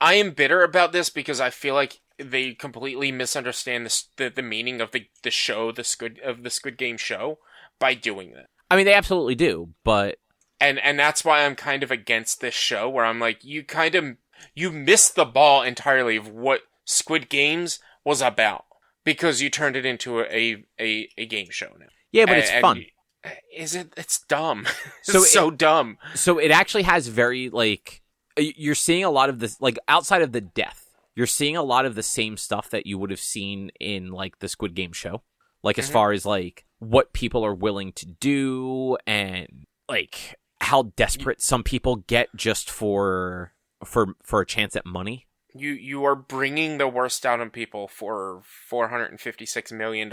am bitter about this because I feel like they completely misunderstand the meaning of the show, the Squid Game show, by doing that. I mean, they absolutely do, but and that's why I'm kind of against this show, where I'm like, you missed the ball entirely of what Squid Games was about because you turned it into a game show now. Yeah, but it's fun. Is it? It's dumb. It's so dumb. So it actually has very, like, you're seeing a lot of this, like, outside of the death, you're seeing a lot of the same stuff that you would have seen in, like, the Squid Game show. Like, as far as, like, what people are willing to do and, like, how desperate some people get just for a chance at money. You are bringing the worst out in people for $456 million.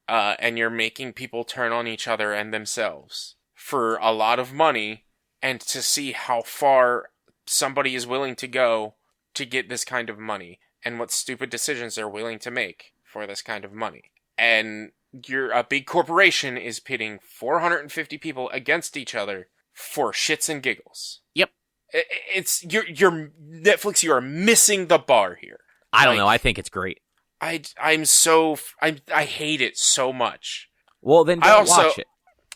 And you're making people turn on each other and themselves for a lot of money, and to see how far somebody is willing to go to get this kind of money, and what stupid decisions they're willing to make for this kind of money. And a big corporation is pitting 450 people against each other for shits and giggles. Yep. It's you're Netflix. You are missing the bar here. I don't know. I think it's great. I hate it so much. Well, then don't watch it.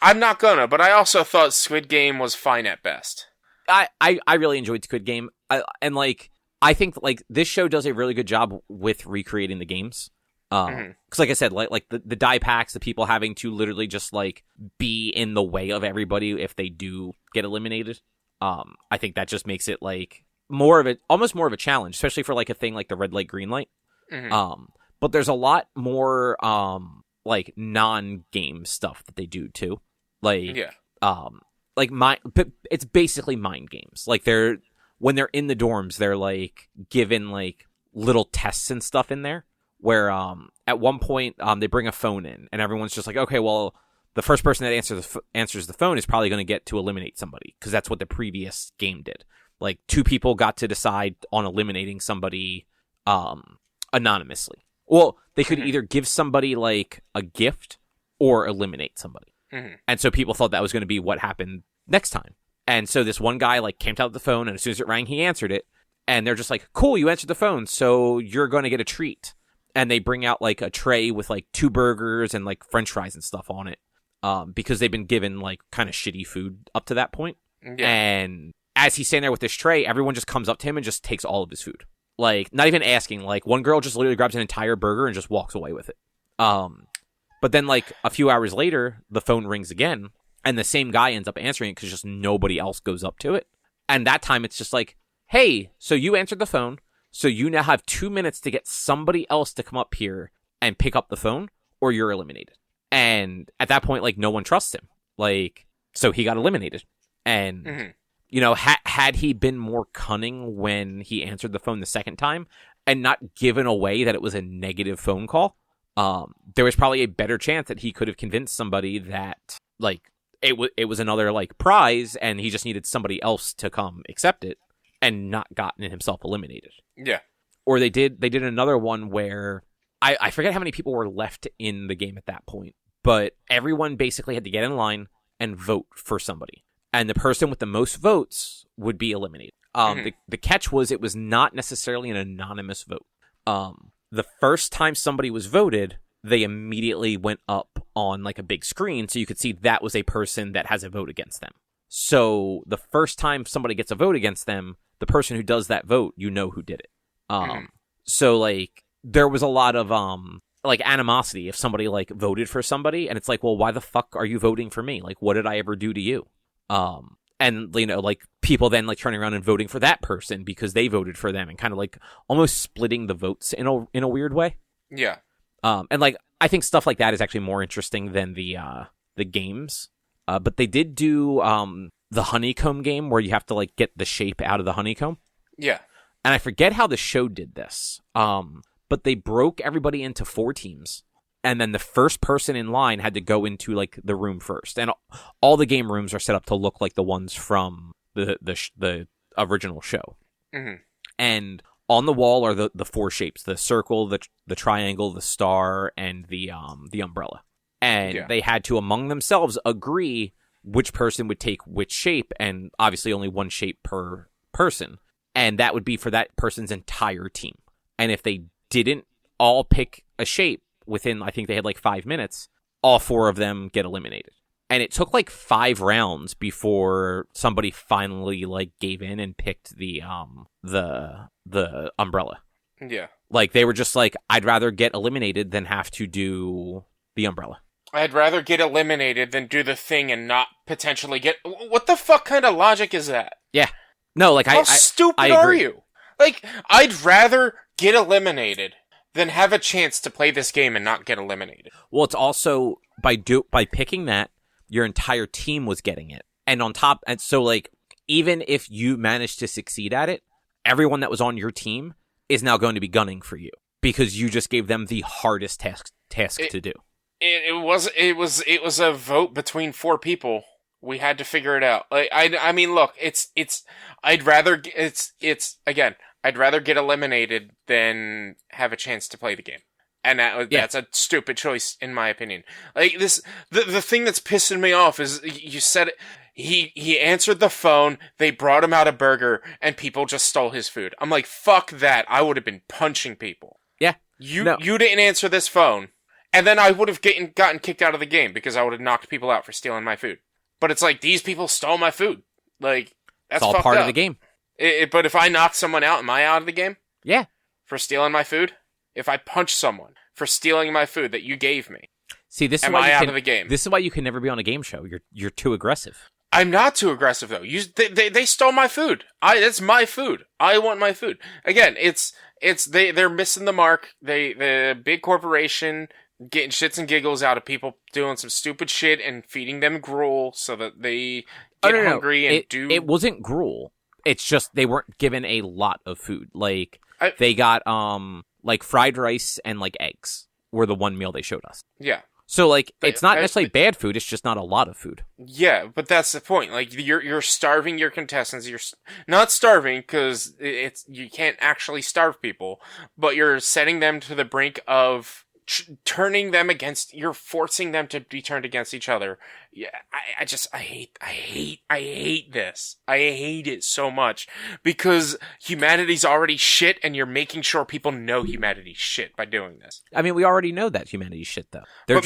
I'm not gonna, but I also thought Squid Game was fine at best. I really enjoyed Squid Game. I think like this show does a really good job with recreating the games. Because like I said, like the dye packs, the people having to literally just like be in the way of everybody if they do get eliminated. I think that just makes it like almost more of a challenge, especially for like a thing like the red light, green light. But there's a lot more like non-game stuff that they do too. Like but it's basically mind games. Like when they're in the dorms, they're like given like little tests and stuff in there where at one point they bring a phone in and everyone's just like, okay, well, the first person that answers the phone is probably going to get to eliminate somebody because that's what the previous game did. Like 2 people got to decide on eliminating somebody anonymously. Well, they could either give somebody like a gift or eliminate somebody. And so people thought that was going to be what happened next time. And so this one guy like came out the phone, and as soon as it rang, he answered it. And they're just like, cool, you answered the phone, so you're going to get a treat. And they bring out like a tray with like 2 burgers and like French fries and stuff on it. because they've been given like kind of shitty food up to that point. Yeah. And as he's standing there with this tray, everyone just comes up to him and just takes all of his food. Like, not even asking. Like, one girl just literally grabs an entire burger and just walks away with it. But then, like, a few hours later, the phone rings again, and the same guy ends up answering it because just nobody else goes up to it. And that time, it's just like, hey, so you answered the phone, so you now have 2 minutes to get somebody else to come up here and pick up the phone, or you're eliminated. And at that point, like, no one trusts him. Like, so he got eliminated. And, you know, had he been more cunning when he answered the phone the second time and not given away that it was a negative phone call, there was probably a better chance that he could have convinced somebody that, like, it was another, like, prize and he just needed somebody else to come accept it and not gotten himself eliminated. Yeah. Or they did another one where I forget how many people were left in the game at that point, but everyone basically had to get in line and vote for somebody. And the person with the most votes would be eliminated. The catch was it was not necessarily an anonymous vote. The first time somebody was voted, they immediately went up on like a big screen so you could see that was a person that has a vote against them. So the first time somebody gets a vote against them, the person who does that vote, you know who did it. So like there was a lot of like animosity if somebody like voted for somebody and it's like, well, why the fuck are you voting for me? Like, what did I ever do to you? And you know, like people then like turning around and voting for that person because they voted for them and kind of like almost splitting the votes in a weird way. Yeah. And like I think stuff like that is actually more interesting than the games. But they did do the honeycomb game where you have to like get the shape out of the honeycomb. Yeah. And I forget how the show did this. But they broke everybody into 4 teams. And then the first person in line had to go into like the room first. And all the game rooms are set up to look like the ones from the original show. And on the wall are the 4 shapes: the circle, the triangle, the star, and the umbrella. And they had to among themselves agree which person would take which shape, and obviously only one shape per person. And that would be for that person's entire team. And if they didn't all pick a shape within, I think they had like 5 minutes, all 4 of them get eliminated. And it took like 5 rounds before somebody finally like gave in and picked the umbrella. Yeah. Like they were just like, I'd rather get eliminated than have to do the umbrella. I'd rather get eliminated than do the thing and not potentially get... What the fuck kind of logic is that? Yeah. No, like How stupid are you? Like, I'd rather get eliminated than have a chance to play this game and not get eliminated. Well, it's also by picking that, your entire team was getting it. And on top, and so like, even if you managed to succeed at it, everyone that was on your team is now going to be gunning for you because you just gave them the hardest task to do. It was a vote between 4 people. We had to figure it out. Like, I mean, look, I'd rather get eliminated than have a chance to play the game. And that's a stupid choice, in my opinion. Like, the thing that's pissing me off is, you said it, he answered the phone, they brought him out a burger, and people just stole his food. I'm like, fuck that. I would have been punching people. Yeah. You didn't answer this phone. And then I would have gotten kicked out of the game because I would have knocked people out for stealing my food. But it's like, these people stole my food. Like, that's all fucked part up. of the game. But if I knock someone out, am I out of the game? Yeah. For stealing my food? If I punch someone for stealing my food that you gave me, see, this am is why I out of the game? This is why you can never be on a game show. You're too aggressive. I'm not too aggressive though. They stole my food. It's my food. I want my food. Again, they're missing the mark. The big corporation getting shits and giggles out of people doing some stupid shit and feeding them gruel so that they get hungry and do. It wasn't gruel. It's just they weren't given a lot of food. Like they got like fried rice and like eggs were the one meal they showed us. Yeah. So like it's not necessarily bad food. It's just not a lot of food. Yeah, but that's the point. Like you're starving your contestants. You're not starving because you can't actually starve people, but you're setting them to the brink of turning them against. You're forcing them to be turned against each other. Yeah, I hate this. I hate it so much because humanity's already shit, and you're making sure people know humanity's shit by doing this. I mean, we already know that humanity's shit, though. They're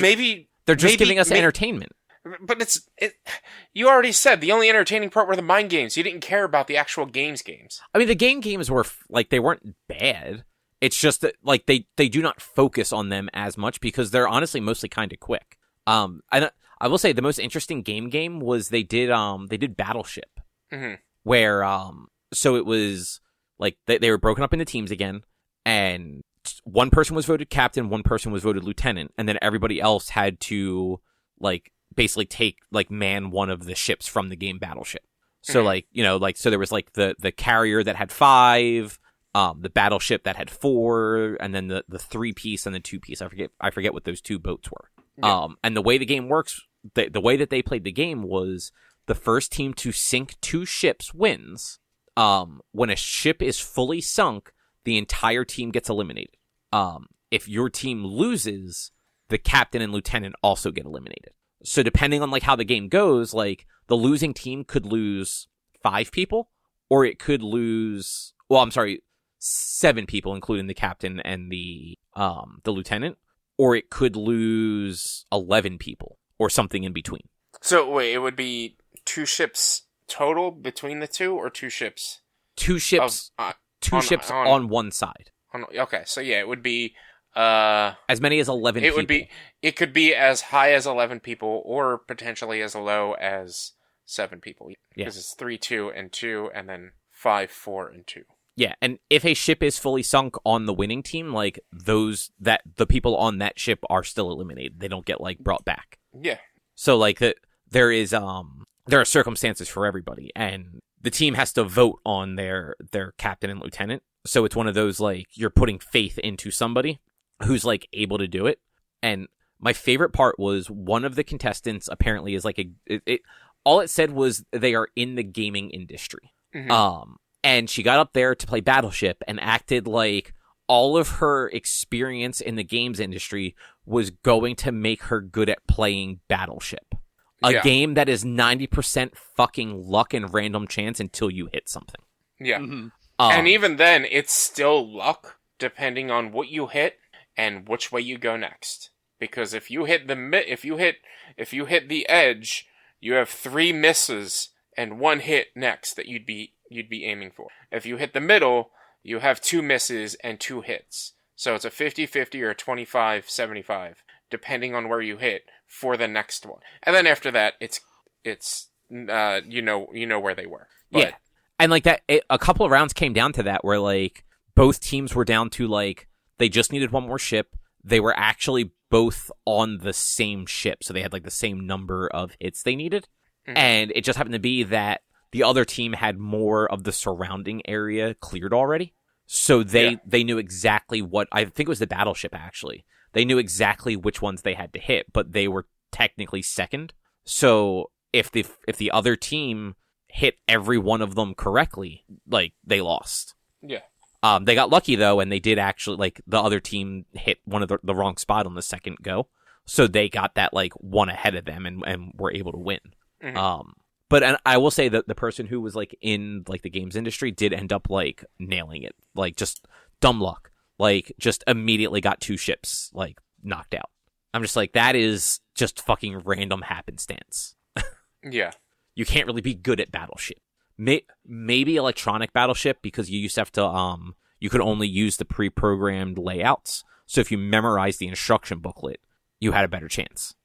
just giving us entertainment. But you already said the only entertaining part were the mind games. You didn't care about the actual games. I mean, the games were, like, they weren't bad. It's just that, like, they do not focus on them as much because they're honestly mostly kind of quick. I will say the most interesting game was they did Battleship, where so it was like they were broken up into teams again, and one person was voted captain, one person was voted lieutenant, and then everybody else had to like basically take like man one of the ships from the game Battleship. So like, you know, like so there was like the carrier that had 5. The battleship that had 4, and then the 3-piece and the 2-piece. I forget what those 2 boats were. Yeah. And the way the game works, the way that they played the game was the first team to sink 2 ships wins. When a ship is fully sunk, the entire team gets eliminated. If your team loses, the captain and lieutenant also get eliminated. So depending on like how the game goes, like the losing team could lose 5 people, or it could lose. Well, I'm sorry. 7 people, including the captain and the lieutenant, or it could lose 11 people, or something in between. So wait, it would be 2 ships total between the 2, or 2 ships? 2 ships. Ships on one side. Okay, so yeah, it would be as many as 11 people. It could be as high as 11 people, or potentially as low as 7 people. Because it's 3, 2, and 2, and then 5, 4, and 2. Yeah, and if a ship is fully sunk on the winning team, like the people on that ship are still eliminated. They don't get like brought back. Yeah. So like there are circumstances for everybody, and the team has to vote on their captain and lieutenant. So it's one of those like you're putting faith into somebody who's like able to do it. And my favorite part was one of the contestants apparently is like all it said was they are in the gaming industry. Mm-hmm. And she got up there to play Battleship and acted like all of her experience in the games industry was going to make her good at playing Battleship. A game that is 90% fucking luck and random chance until you hit something. Yeah. Mm-hmm. And even then, it's still luck, depending on what you hit and which way you go next. Because if you hit the edge, you have 3 misses and 1 hit next that you'd be aiming for. If you hit the middle, you have 2 misses and 2 hits. So it's a 50-50 or a 25-75, depending on where you hit for the next one. And then after that, it's you know where they were. But, yeah. And like that, a couple of rounds came down to that where like both teams were down to like they just needed 1 more ship. They were actually both on the same ship, so they had like the same number of hits they needed. Mm-hmm. And it just happened to be that the other team had more of the surrounding area cleared already. So they knew exactly what, I think it was the Battleship actually. They knew exactly which ones they had to hit, but they were technically second. So if the other team hit every one of them correctly, like they lost. Yeah. They got lucky though, and they did actually, like the other team hit one of the wrong spot on the second go. So they got that like 1 ahead of them and were able to win. Mm-hmm. But I will say that the person who was like in like the games industry did end up like nailing it, like just dumb luck, like just immediately got 2 ships like knocked out. I'm just like, that is just fucking random happenstance. Yeah, you can't really be good at Battleship. Maybe electronic Battleship because you used to have to you could only use the pre-programmed layouts. So if you memorized the instruction booklet, you had a better chance.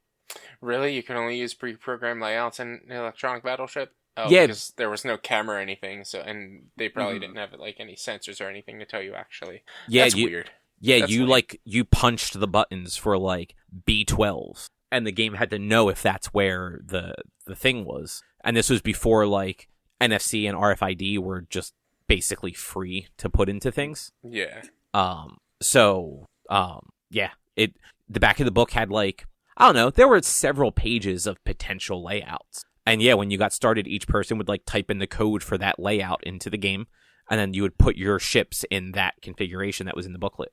Really? You can only use pre-programmed layouts in electronic Battleship? Oh, yeah. Because there was no camera or anything, and they probably didn't have like any sensors or anything to tell you actually. Yeah, that's weird. Yeah, that's you like you punched the buttons for like B12, and the game had to know if that's where the thing was. And this was before like NFC and RFID were just basically free to put into things. Yeah. Yeah. The back of the book had like, I don't know, there were several pages of potential layouts. And yeah, when you got started, each person would like type in the code for that layout into the game, and then you would put your ships in that configuration that was in the booklet.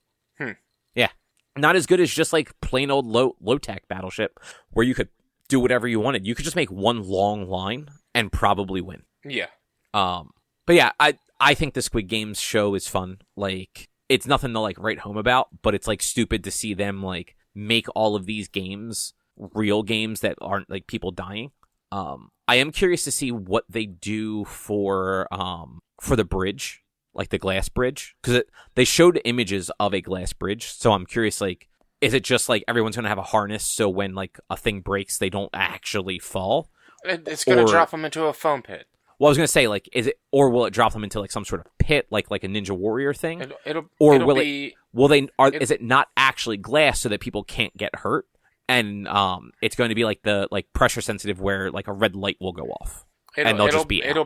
Yeah. Not as good as just like plain old low-tech Battleship, where you could do whatever you wanted. You could just make one long line and probably win. Yeah. But yeah, I think the Squid Games show is fun. Like, it's nothing to like write home about, but it's like stupid to see them like make all of these games real games that aren't like people dying. I am curious to see what they do for the bridge, like the glass bridge, because they showed images of a glass bridge. So I'm curious, like, is it just like everyone's going to have a harness so when like a thing breaks, they don't actually fall? It's going to drop them into a foam pit. Well, I was going to say, like, is it, or will it drop them into like some sort of pit, like a Ninja Warrior thing? Is it not actually glass so that people can't get hurt? And it's going to be like the pressure sensitive where like a red light will go off, and they'll just be out.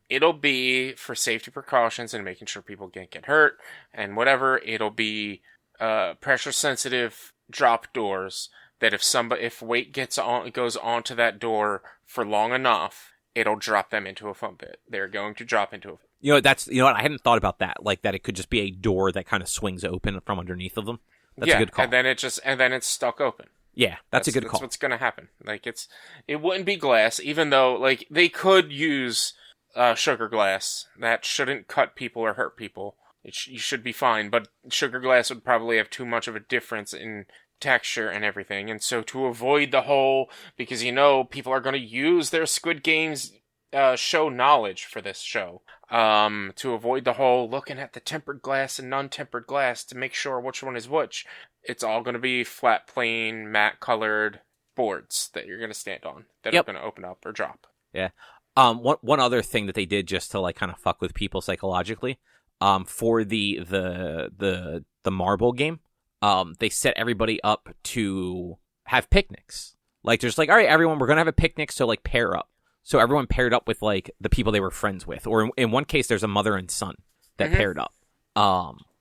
It'll be for safety precautions and making sure people can't get hurt and whatever. It'll be pressure sensitive drop doors that if weight goes onto that door for long enough, it'll drop them into a foam pit. They're going to drop into a. I hadn't thought about that. Like that, it could just be a door that kind of swings open from underneath of them. That's a good call. And then it's stuck open. Yeah, that's a good call. That's what's going to happen. Like it wouldn't be glass, even though like they could use sugar glass. That shouldn't cut people or hurt people. You should be fine, but sugar glass would probably have too much of a difference in texture and everything. And so to avoid the whole, because people are going to use their Squid Games show knowledge for this show, to avoid the whole looking at the tempered glass and non-tempered glass to make sure which one is which, it's all going to be flat, plain, matte colored boards that you're going to stand on that are going to open up or drop. Yeah. One other thing that they did just to like kind of fuck with people psychologically, for the marble game, they set everybody up to have picnics. Like there's like, all right, everyone, we're going to have a picnic. So like pair up. So everyone paired up with like the people they were friends with, or in one case, there's a mother and son that paired up.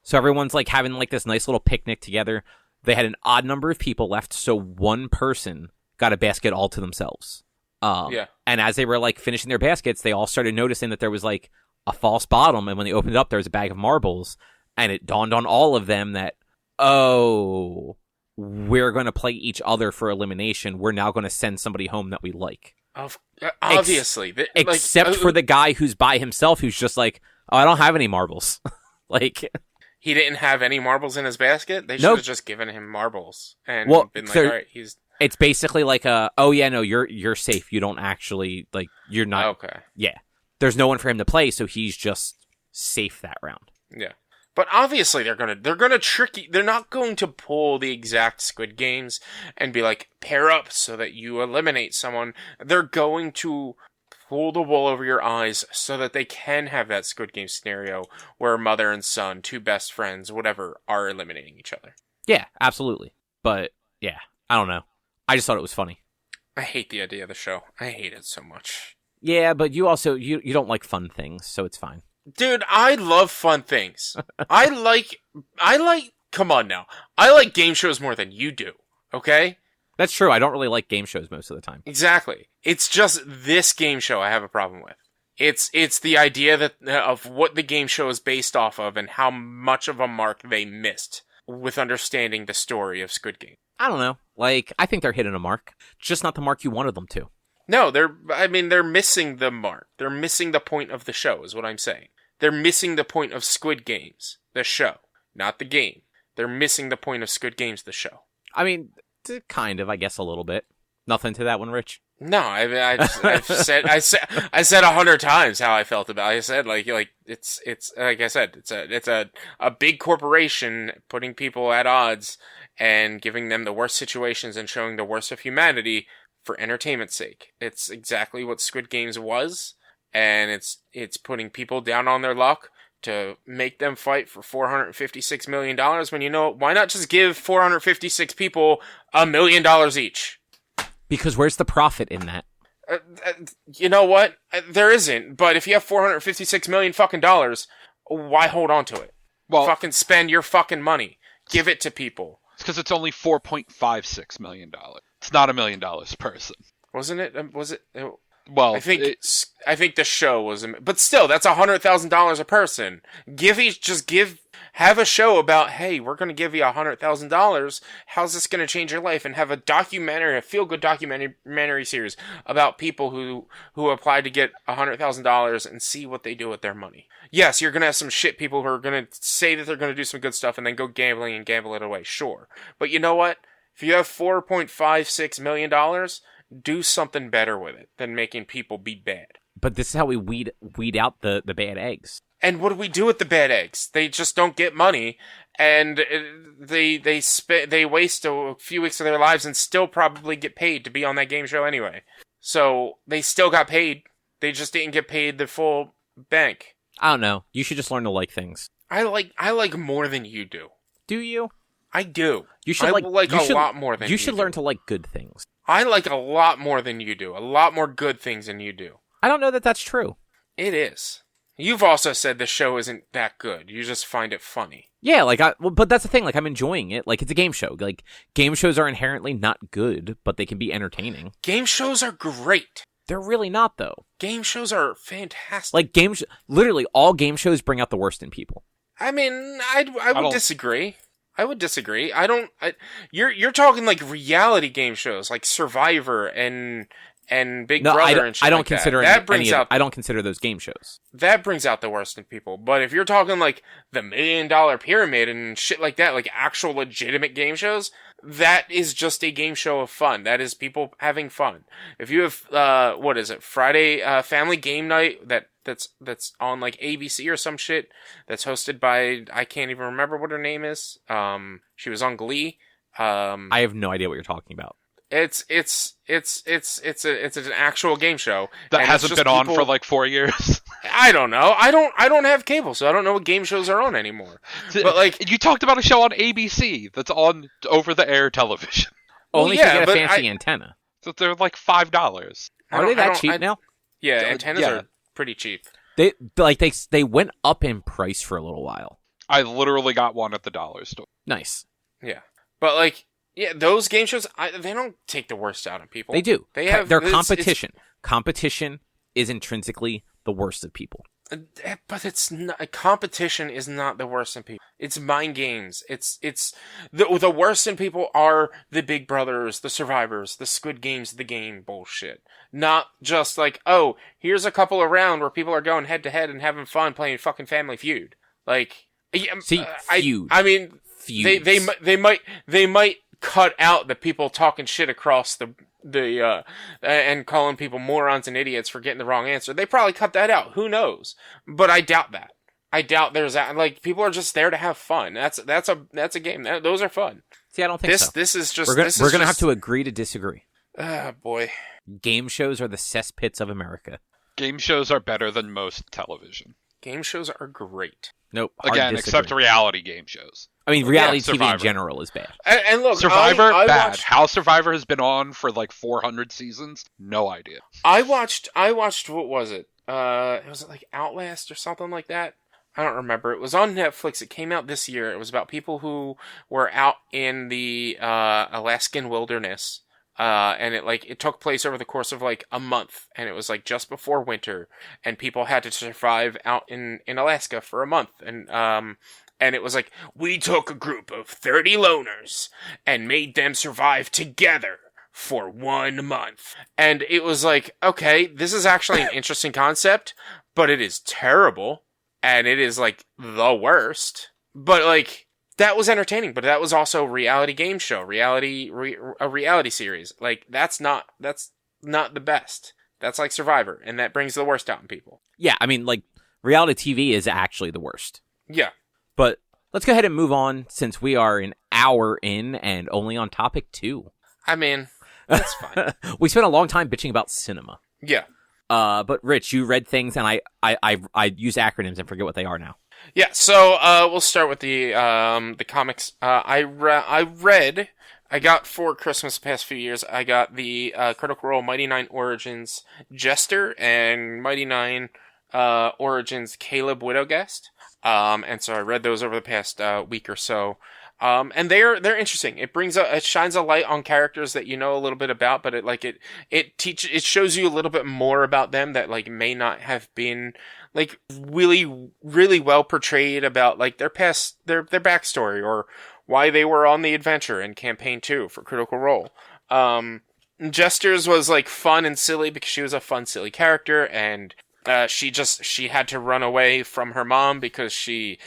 So everyone's like having like this nice little picnic together. They had an odd number of people left, so one person got a basket all to themselves. And as they were like finishing their baskets, they all started noticing that there was like a false bottom, and when they opened it up, there was a bag of marbles, and it dawned on all of them that, oh, we're going to play each other for elimination. We're now going to send somebody home that we like. Obviously. Except for the guy who's by himself, who's just like, oh, I don't have any marbles. Like... He didn't have any marbles in his basket? They should have just given him marbles and been like, all right, he's... It's basically like you're safe. You don't actually, like, you're not... Okay. Yeah. There's no one for him to play, so he's just safe that round. Yeah. But obviously they're gonna trick you. They're not going to pull the exact Squid Games and be like, pair up so that you eliminate someone. They're going to pull the wool over your eyes so that they can have that Squid Game scenario where mother and son, two best friends, whatever, are eliminating each other. Yeah, absolutely. But, yeah, I don't know. I just thought it was funny. I hate the idea of the show. I hate it so much. Yeah, but you also, you don't like fun things, so it's fine. Dude, I love fun things. I like, come on now. I like game shows more than you do, okay? That's true. I don't really like game shows most of the time. Exactly. It's just this game show I have a problem with. It's the idea that of what the game show is based off of and how much of a mark they missed with understanding the story of Squid Game. I don't know. Like, I think they're hitting a mark. Just not the mark you wanted them to. No, they're missing the mark. They're missing the point of the show, is what I'm saying. They're missing the point of Squid Games, the show, not the game. They're missing the point of Squid Games, the show. I mean, kind of, I guess, a little bit. Nothing to that one, Rich? No, I've said 100 times how I felt about it. I said like it's like I said, it's a big corporation putting people at odds and giving them the worst situations and showing the worst of humanity for entertainment's sake. It's exactly what Squid Games was, and it's putting people down on their luck to make them fight for $456 million when why not just give 456 people $1 million each? Because where's the profit in that? You know what? There isn't. But if you have $456 million fucking dollars, why hold on to it? Well, fucking spend your fucking money. Give it to people. It's because it's only $4.56 million. It's not $1 million a person. Wasn't it? Was it? Well, I think the show was, but still, that's $100,000 a person. Have a show about, hey, we're going to give you $100,000. How's this going to change your life? And have a documentary, a feel-good documentary series about people who applied to get $100,000 and see what they do with their money. Yes, you're going to have some shit people who are going to say that they're going to do some good stuff and then go gambling and gamble it away. Sure. But you know what? If you have $4.56 million, do something better with it than making people be bad. But this is how we weed out the bad eggs. And what do we do with the bad eggs? They just don't get money, and they waste a few weeks of their lives and still probably get paid to be on that game show anyway. So they still got paid. They just didn't get paid the full bank. I don't know. You should just learn to like things. I like more than you do. Do you? I do. You should lot more than you do. You should learn to like good things. I like a lot more than you do. A lot more good things than you do. I don't know that that's true. It is. You've also said the show isn't that good. You just find it funny. Yeah, but that's the thing. Like, I'm enjoying it. Like, it's a game show. Like, game shows are inherently not good, but they can be entertaining. Game shows are great. They're really not, though. Game shows are fantastic. Like, literally, all game shows bring out the worst in people. I mean, I would disagree. I would disagree. You're talking like reality game shows, like Survivor and Big Brother and shit. I don't like consider that. I don't consider those game shows. That brings out the worst in people. But if you're talking like the $1 Million Pyramid and shit like that, like actual legitimate game shows, that is just a game show of fun. That is people having fun. If you have what is it, Friday Family Game Night that's on like ABC or some shit, that's hosted by, I can't even remember what her name is. She was on Glee. I have no idea what you're talking about. It's an actual game show that hasn't been on for like 4 years. I don't know. I don't have cable, so I don't know what game shows are on anymore. But like, you talked about a show on ABC that's on over-the-air television. Only if you get a fancy antenna. So they're like $5. Are they that cheap now? Yeah, antennas are pretty cheap. They went up in price for a little while. I literally got one at the dollar store. Nice. Yeah, but like. Yeah, those game shows, they don't take the worst out of people. They do. They're competition. It's, competition is intrinsically the worst of people. But it's not, competition is not the worst in people. It's mind games. It's the worst in people are the Big Brothers, the Survivors, the Squid Games, the game bullshit. Not just like, oh, here's a couple around where people are going head to head and having fun playing fucking Family Feud. Like, see, feud. I mean, Feuds. they might cut out the people talking shit across the and calling people morons and idiots for getting the wrong answer. They probably cut that out. Who knows? But I doubt that. I doubt there's that. Like, people are just there to have fun. That's a game. Those are fun. See, I don't think so. This is just we're gonna have to agree to disagree. Boy. Game shows are the cesspits of America. Game shows are better than most television. Game shows are great. Nope. Again, except reality game shows. I mean, reality TV in general is bad. And look, Survivor, bad. How Survivor has been on for like 400 seasons? No idea. I watched. What was it? Was it like Outlast or something like that? I don't remember. It was on Netflix. It came out this year. It was about people who were out in the Alaskan wilderness. And it took place over the course of like a month, and it was like just before winter, and people had to survive out in Alaska for a month, and it was like, we took a group of 30 loners and made them survive together for 1 month. And it was like, okay, this is actually an interesting concept, but it is terrible, and it is like the worst. But like, that was entertaining, but that was also a reality game show, a reality series. Like, that's not the best. That's like Survivor, and that brings the worst out in people. Yeah, I mean, like, reality TV is actually the worst. Yeah. But let's go ahead and move on, since we are an hour in and only on topic 2. I mean, that's fine. We spent a long time bitching about cinema. Yeah. But Rich, you read things, and I use acronyms and forget what they are now. Yeah, so we'll start with the comics. I got for Christmas the past few years, I got the Critical Role Mighty Nein Origins Jester and Mighty Nein Origins Caleb Widowguest. And so I read those over the past week or so. And they're interesting. It shines a light on characters that you know a little bit about, but it shows you a little bit more about them that like may not have been like really, really well portrayed about like their past, their backstory, or why they were on the adventure in campaign 2 for Critical Role. Jester's was like fun and silly because she was a fun, silly character, and she had to run away from her mom because she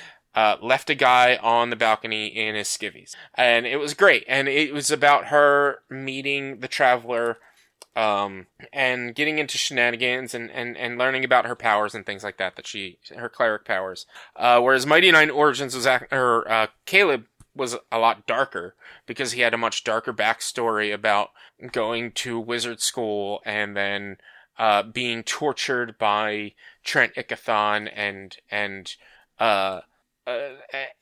left a guy on the balcony in his skivvies. And it was great. And it was about her meeting the Traveler, and getting into shenanigans and learning about her powers and things like that, her cleric powers. Whereas Mighty Nein Origins was, Caleb was a lot darker because he had a much darker backstory about going to wizard school and then, being tortured by Trent Ickathon and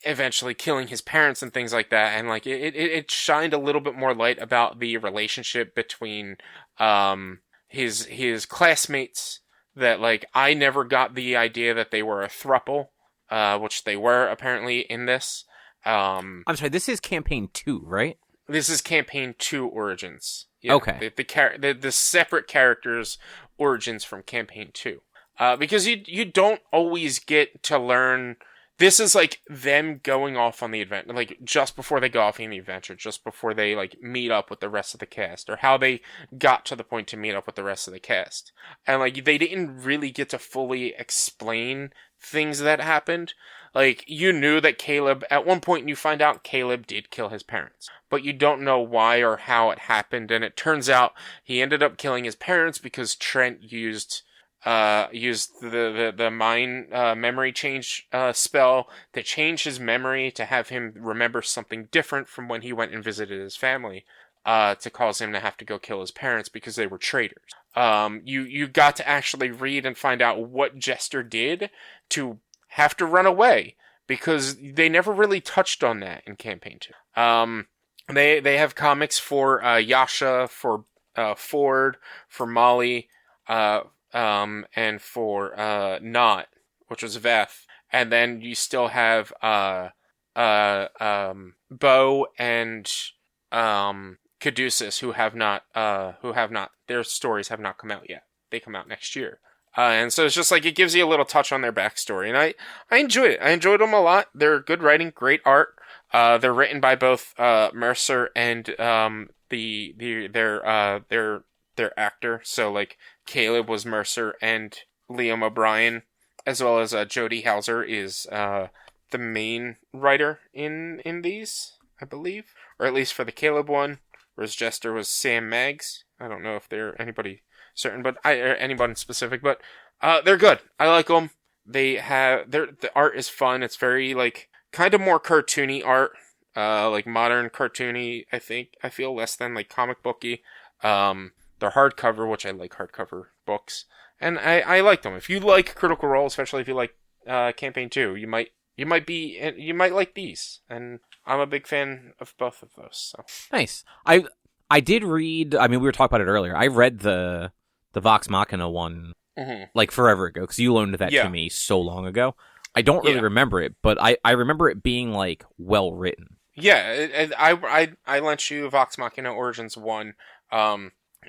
eventually killing his parents and things like that. And like it shined a little bit more light about the relationship between his classmates, that like I never got the idea that they were a throuple, which they were apparently in this. I'm sorry, this is campaign 2, right? This is campaign 2 Origins. Yeah, okay. The separate characters' origins from campaign 2. Because you don't always get to learn. This is like them going off on the adventure, like just before they go off on the adventure, just before they like meet up with the rest of the cast, or how they got to the point to meet up with the rest of the cast. And like they didn't really get to fully explain things that happened. Like you knew that Caleb, at one point you find out Caleb did kill his parents, but you don't know why or how it happened. And it turns out he ended up killing his parents because Trent used the mind memory change spell to change his memory to have him remember something different from when he went and visited his family, to cause him to have to go kill his parents because they were traitors. You got to actually read and find out what Jester did to have to run away, because they never really touched on that in campaign 2. They have comics for Yasha, for Ford, for Molly, and for Not, which was Veth, and then you still have Bo and Caduceus, who have not their stories have not come out yet. They come out next year. And so it's just like, it gives you a little touch on their backstory, and I enjoyed it. I enjoyed them a lot. They're good writing, great art. They're written by both Mercer and their actor. So like Caleb was Mercer and Liam O'Brien, as well as Jody Hauser is the main writer in these, I believe, or at least for the Caleb one. Whereas Jester was Sam Maggs. I don't know if they're anybody certain, but or anyone specific, but they're good. I like them. The art is fun. It's very like kind of more cartoony art, like modern cartoony. I feel less than like comic booky. They're hardcover, which I like hardcover books, and I like them. If you like Critical Role, especially if you like campaign 2, you might like these, and I'm a big fan of both of those. So nice. I did read. I mean, we were talking about it earlier. I read the Vox Machina one like forever ago, because you loaned that to me so long ago. I don't really remember it, but I remember it being like well written. Yeah, I lent you Vox Machina Origins 1.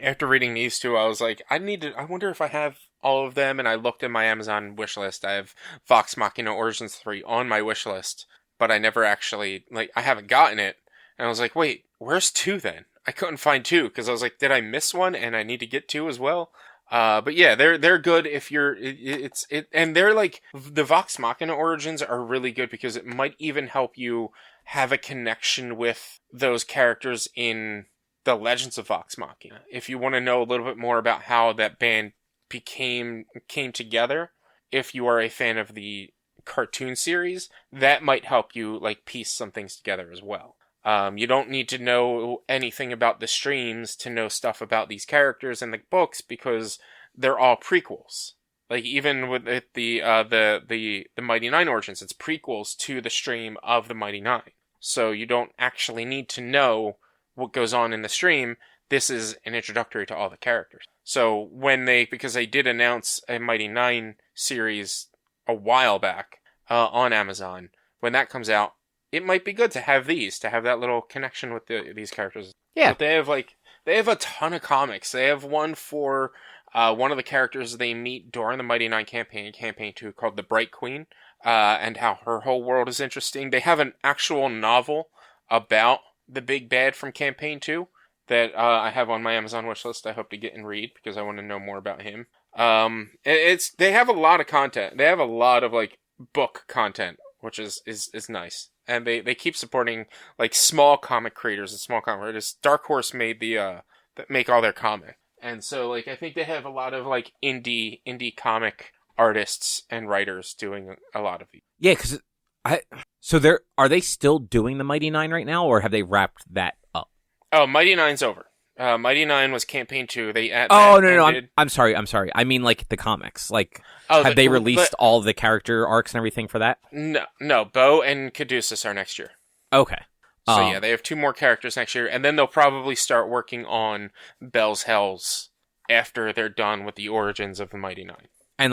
After reading these two, I was like, I wonder if I have all of them, and I looked in my Amazon wish list. I have Vox Machina Origins 3 on my wish list, but I never actually, like, I haven't gotten it. And I was like, wait, where's 2 then? I couldn't find 2, because I was like, did I miss one, and I need to get 2 as well? But yeah, they're good if you're, and they're like, the Vox Machina Origins are really good, because it might even help you have a connection with those characters in the Legends of Vox Machina. If you want to know a little bit more about how that band came together, if you are a fan of the cartoon series, that might help you like piece some things together as well. You don't need to know anything about the streams to know stuff about these characters in the books, because they're all prequels. Like even with the Mighty Nein Origins, it's prequels to the stream of the Mighty Nein. So you don't actually need to know what goes on in the stream. This is an introductory to all the characters. So because they did announce a Mighty Nein series a while back on Amazon, when that comes out, it might be good to have that little connection with these characters. Yeah, but they have a ton of comics. They have one for one of the characters they meet during the Mighty Nein campaign 2, called the Bright Queen, and how her whole world is interesting. They have an actual novel about the big bad from campaign 2 that I have on my Amazon wishlist. I hope to get and read, because I want to know more about him. They have a lot of content. They have a lot of like book content, which is nice. And they keep supporting like small comic creators and small comic artists. Dark Horse made that make all their comic. And so like I think they have a lot of like indie comic artists and writers doing a lot of these. Yeah, cuz are they still doing the Mighty Nine right now, or have they wrapped that up? Oh, Mighty Nine's over. Mighty Nine was campaign 2. No, I'm sorry. I mean, like the comics. Like, have they released all the character arcs and everything for that? No. Bo and Caduceus are next year. Okay. So yeah, they have 2 more characters next year, and then they'll probably start working on Bell's Hells after they're done with the origins of the Mighty Nine. And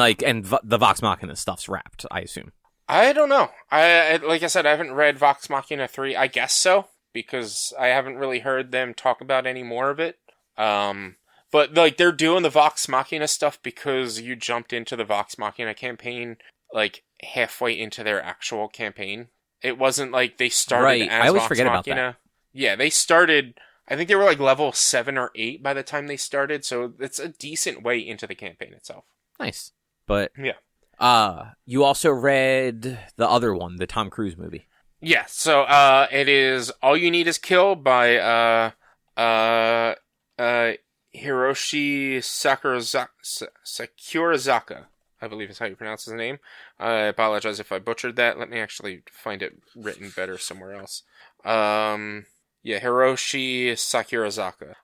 the Vox Machina stuff's wrapped, I assume. I don't know. I like I said, I haven't read Vox Machina 3. I guess so, because I haven't really heard them talk about any more of it. But like they're doing the Vox Machina stuff because you jumped into the Vox Machina campaign like halfway into their actual campaign. It wasn't like they started as I always Vox forget Machina. about that. Yeah, they started. I think they were like level 7 or 8 by the time they started, so it's a decent way into the campaign itself. Nice, but yeah. You also read the other one, the Tom Cruise movie. Yeah, so it is All You Need Is Kill by Hiroshi Sakurazaka, I believe is how you pronounce his name. I apologize if I butchered that. Let me actually find it written better somewhere else. Yeah, Hiroshi Sakurazaka.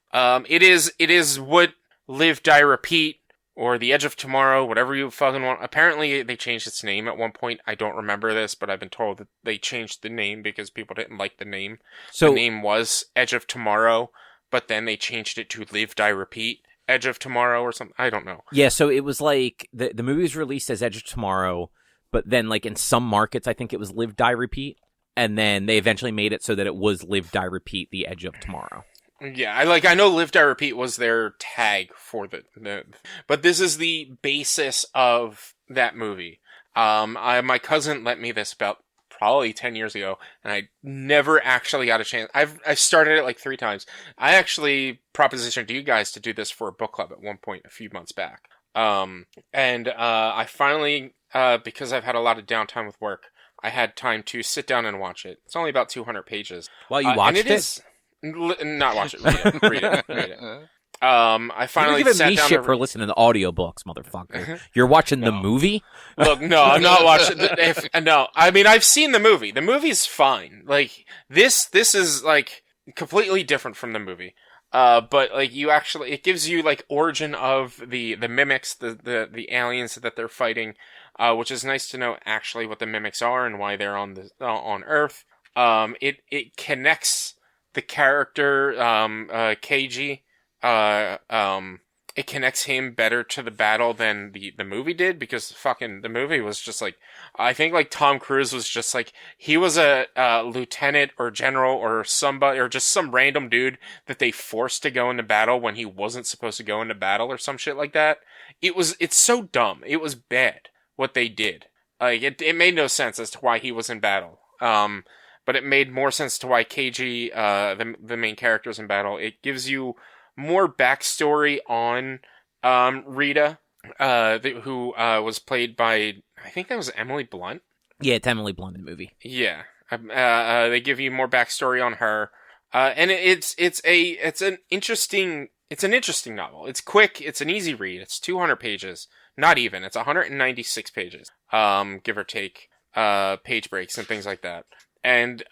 It is what Live, Die, Repeat, or The Edge of Tomorrow, whatever you fucking want. Apparently, they changed its name at one point. I don't remember this, but I've been told that they changed the name because people didn't like the name. So the name was Edge of Tomorrow, but then they changed it to Live, Die, Repeat, Edge of Tomorrow or something. I don't know. Yeah, so it was like, the movie was released as Edge of Tomorrow, but then like in some markets, I think it was Live, Die, Repeat. And then they eventually made it so that it was Live, Die, Repeat, The Edge of Tomorrow. Yeah, I know Live, Die, Repeat was their tag for the but this is the basis of that movie. My cousin lent me this about probably 10 years ago, and I never actually got a chance. I've started it like 3 times. I actually propositioned to you guys to do this for a book club at one point a few months back. And I finally, because I've had a lot of downtime with work, I had time to sit down and watch it. It's only about 200 pages. Well, you watched it? Not watch it. Read it. I finally You're sat giving me down shit for listening to audiobooks, motherfucker. You're watching the movie? Look, no, I'm not watching. No, I mean I've seen the movie. The movie's fine. Like this is like completely different from the movie. But like it gives you like origin of the mimics, the aliens that they're fighting, which is nice to know actually what the mimics are and why they're on Earth. It connects the character, KG, it connects him better to the battle than the movie did, because fucking the movie was just like, I think like Tom Cruise was just like, he was a lieutenant or general or somebody, or just some random dude that they forced to go into battle when he wasn't supposed to go into battle or some shit like that. It's so dumb. It was bad what they did. Like it made no sense as to why he was in battle. But it made more sense to why KG, the main character, is in battle. It gives you more backstory on Rita, who was played by, I think that was Emily Blunt. Yeah, it's Emily Blunt in the movie. Yeah, they give you more backstory on her, and it's an interesting novel. It's quick. It's an easy read. It's 200 pages. Not even. It's 196 pages, give or take, page breaks and things like that. And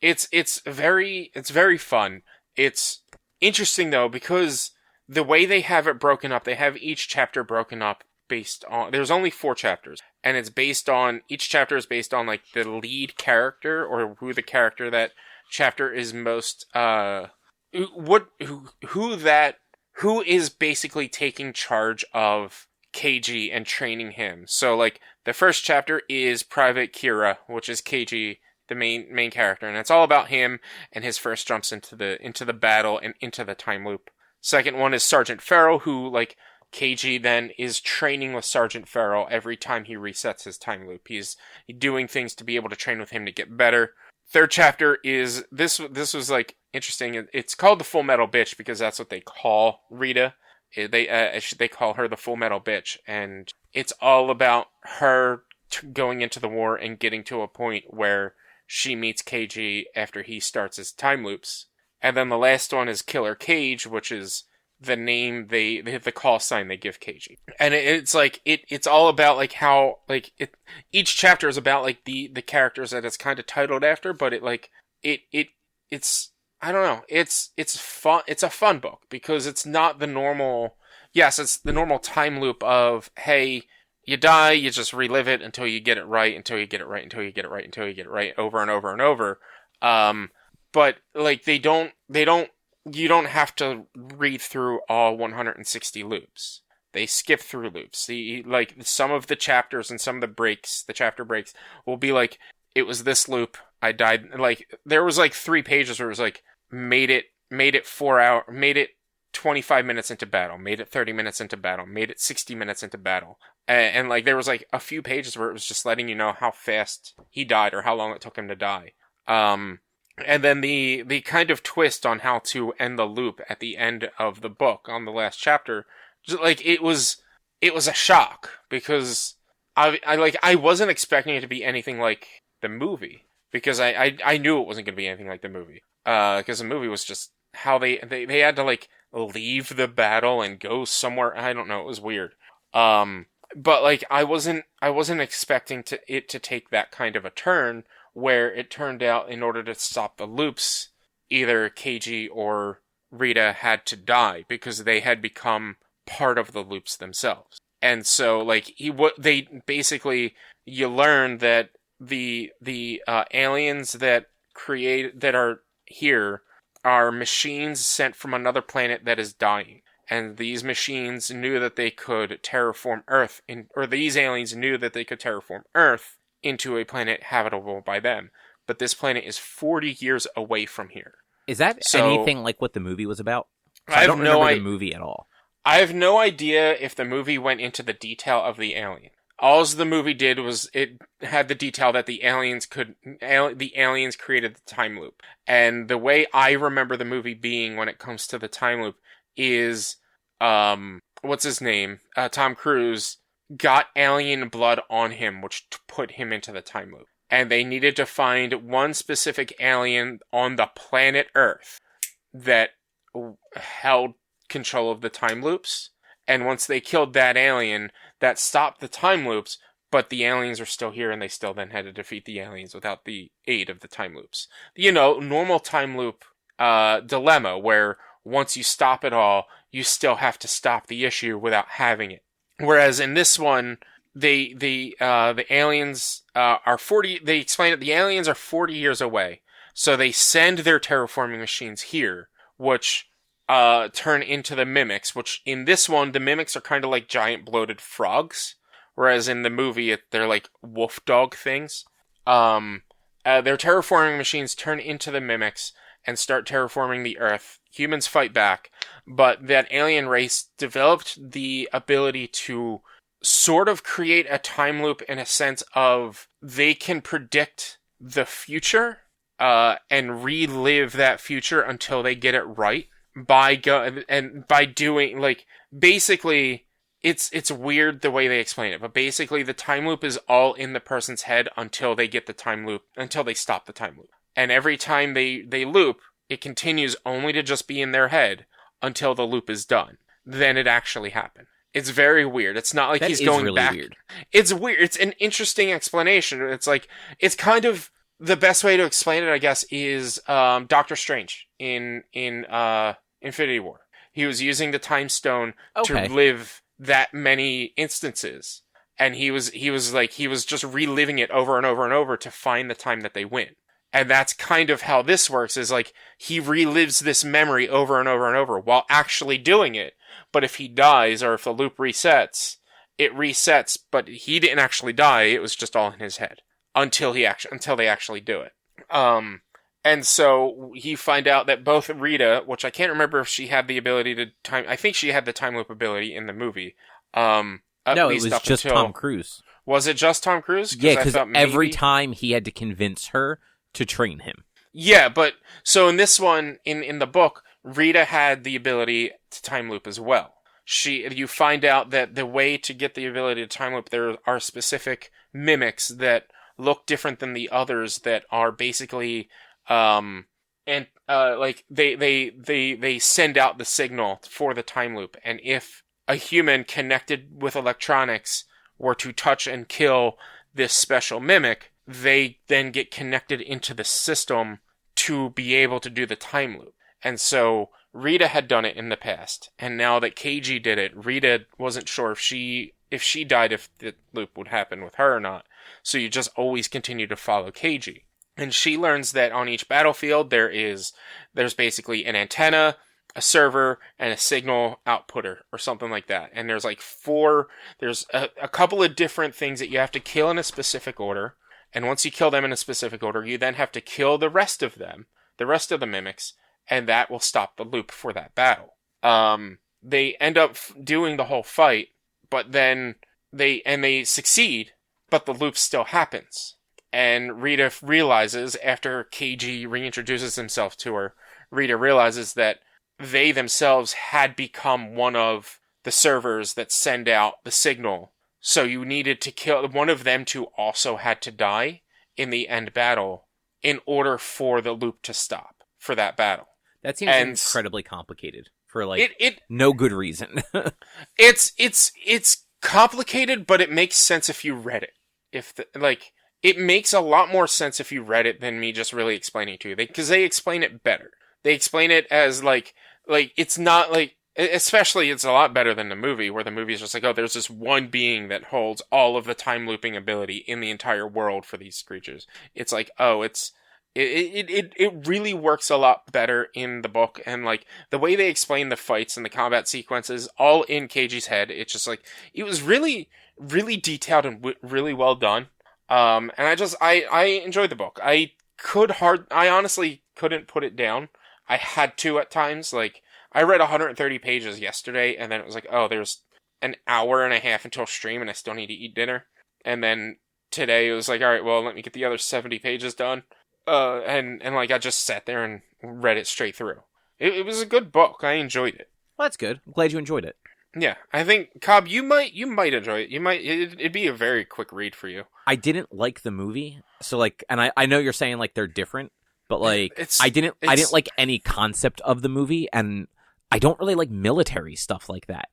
it's very fun. It's interesting though, because the way they have it broken up, they have each chapter broken up based on, there's only 4 chapters, and it's based on, each chapter is based on like the lead character, or who the character that chapter is most who is basically taking charge of KG and training him. So like the first chapter is Private Kira, which is KG, the main character, and it's all about him and his first jumps into the battle and into the time loop. Second one is Sergeant Farrell, who like KG then is training with Sergeant Farrell every time he resets his time loop. He's doing things to be able to train with him to get better. Third chapter is this was like interesting. It's called the Full Metal Bitch because that's what they call Rita. They call her the Full Metal Bitch, and it's all about her going into the war and getting to a point where she meets KG after he starts his time loops. And then the last one is Killer Cage, which is the name they hit the call sign they give KG. And it's like, it's all about like how, like, each chapter is about like the characters that it's kind of titled after, but it's, I don't know, it's fun, it's a fun book because it's not the normal, yes, it's the normal time loop of, hey, you die, you just relive it until you get it right, until you get it right, until you get it right, until you get it right, over and over and over. But like you don't have to read through all 160 loops. They skip through loops. Like some of the chapters and some of the chapter breaks will be like, it was this loop, I died. Like there was like 3 pages where it was like, made it 4 hours, made it 25 minutes into battle, made it 30 minutes into battle, made it 60 minutes into battle. And like there was like a few pages where it was just letting you know how fast he died or how long it took him to die. And then the kind of twist on how to end the loop at the end of the book on the last chapter, just like it was a shock because I wasn't expecting it to be anything like the movie because I knew it wasn't going to be anything like the movie. Because the movie was just how they had to like leave the battle and go somewhere. I don't know. It was weird. But like I wasn't expecting it to take that kind of a turn where it turned out in order to stop the loops, either KG or Rita had to die because they had become part of the loops themselves. And so like they basically, you learn that the aliens that are here are machines sent from another planet that is dying. And these machines knew that they could terraform Earth, or these aliens knew that they could terraform Earth into a planet habitable by them. But this planet is 40 years away from here. Is that anything like what the movie was about? I don't remember the movie at all. I have no idea if the movie went into the detail of the alien. All the movie did was it had the detail that the aliens created the time loop. And the way I remember the movie being when it comes to the time loop is, what's his name? Tom Cruise got alien blood on him, which put him into the time loop. And they needed to find one specific alien on the planet Earth that held control of the time loops. And once they killed that alien, that stopped the time loops, but the aliens are still here and they still then had to defeat the aliens without the aid of the time loops. You know, normal time loop dilemma where once you stop it all, you still have to stop the issue without having it. Whereas in this one, the aliens are 40, they explain that the aliens are 40 years away. So they send their terraforming machines here, which turn into the mimics, which in this one, the mimics are kind of like giant bloated frogs, whereas in the movie, they're like wolf dog things. Their terraforming machines turn into the mimics and start terraforming the Earth. Humans fight back, but that alien race developed the ability to sort of create a time loop in a sense of they can predict the future and relive that future until they get it right. By doing, like, basically, it's weird the way they explain it, but basically the time loop is all in the person's head until they get the time loop, until they stop the time loop. And every time they loop, it continues only to just be in their head until the loop is done. Then it actually happened. It's very weird. It's not like he's going really back. Weird. It's weird. It's an interesting explanation. It's like, it's kind of, the best way to explain it, I guess, is Doctor Strange in Infinity War. He was using the time stone to live that many instances, and he was just reliving it over and over and over to find the time that they win. And that's kind of how this works, is like he relives this memory over and over and over while actually doing it. But if he dies or if the loop resets, it resets, but he didn't actually die. It was just all in his head until they actually do it. And so he find out that both Rita, which I can't remember if she had the ability to time, I think she had the time loop ability in the movie. No, it was just Tom Cruise. Was it just Tom Cruise? Yeah, because every time he had to convince her to train him. Yeah, but so in this one, in the book, Rita had the ability to time loop as well. you find out that the way to get the ability to time loop, there are specific mimics that look different than the others that are basically like they send out the signal for the time loop, and if a human connected with electronics were to touch and kill this special mimic, they then get connected into the system to be able to do the time loop. And so Rita had done it in the past, and now that KG did it, Rita wasn't sure if she died, if the loop would happen with her or not. So you just always continue to follow KG. And she learns that on each battlefield there's basically an antenna, a server, and a signal outputter, or something like that. And there's there's a couple of different things that you have to kill in a specific order. And once you kill them in a specific order, you then have to kill the rest of them, the rest of the mimics, and that will stop the loop for that battle. They end up doing the whole fight, but then they succeed, but the loop still happens. And Rita realizes, after KG reintroduces himself to her, Rita realizes that they themselves had become one of the servers that send out the signal. So you needed to kill one of them, to also had to die in the end battle in order for the loop to stop for that battle. That seems incredibly complicated for no good reason. It's complicated, but it makes sense if you read it. It makes a lot more sense if you read it than me just really explaining it to you. Because they explain it better. They explain it as it's not especially it's a lot better than the movie, where the movie is just like, oh, there's this one being that holds all of the time looping ability in the entire world for these creatures. It's like, oh, it really works a lot better in the book, and the way they explain the fights and the combat sequences, all in KG's head, it's just it was really, really detailed and really well done. And I enjoyed the book. I honestly couldn't put it down. I had to at times. I read 130 pages yesterday, and then it was like, oh, there's an hour and a half until stream, and I still need to eat dinner. And then today it was like, all right, well, let me get the other 70 pages done. And I just sat there and read it straight through. It was a good book. I enjoyed it. Well, that's good. I'm glad you enjoyed it. Yeah, I think, Cobb, you might enjoy it. It'd be a very quick read for you. I didn't like the movie, so and I know you're saying they're different, but I didn't like any concept of the movie, and I don't really like military stuff like that.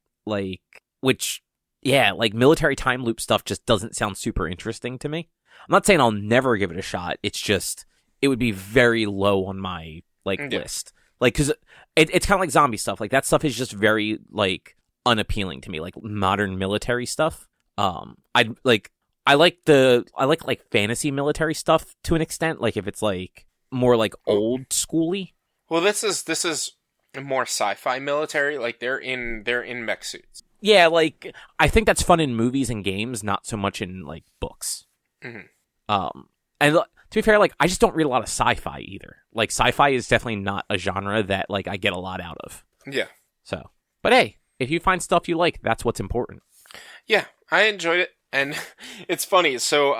Military time loop stuff just doesn't sound super interesting to me. I'm not saying I'll never give it a shot. It's just, it would be very low on my list. Because it's kind of like zombie stuff. That stuff is just very unappealing to me. Modern military stuff. I like fantasy military stuff to an extent. If it's more old schooly. Well, this is more sci-fi military. They're in mech suits. Yeah, I think that's fun in movies and games, not so much in books. Mm-hmm. And to be fair, I just don't read a lot of sci-fi either. Sci-fi is definitely not a genre that I get a lot out of. Yeah. So, but hey, if you find stuff you like, that's what's important. Yeah, I enjoyed it, and it's funny. So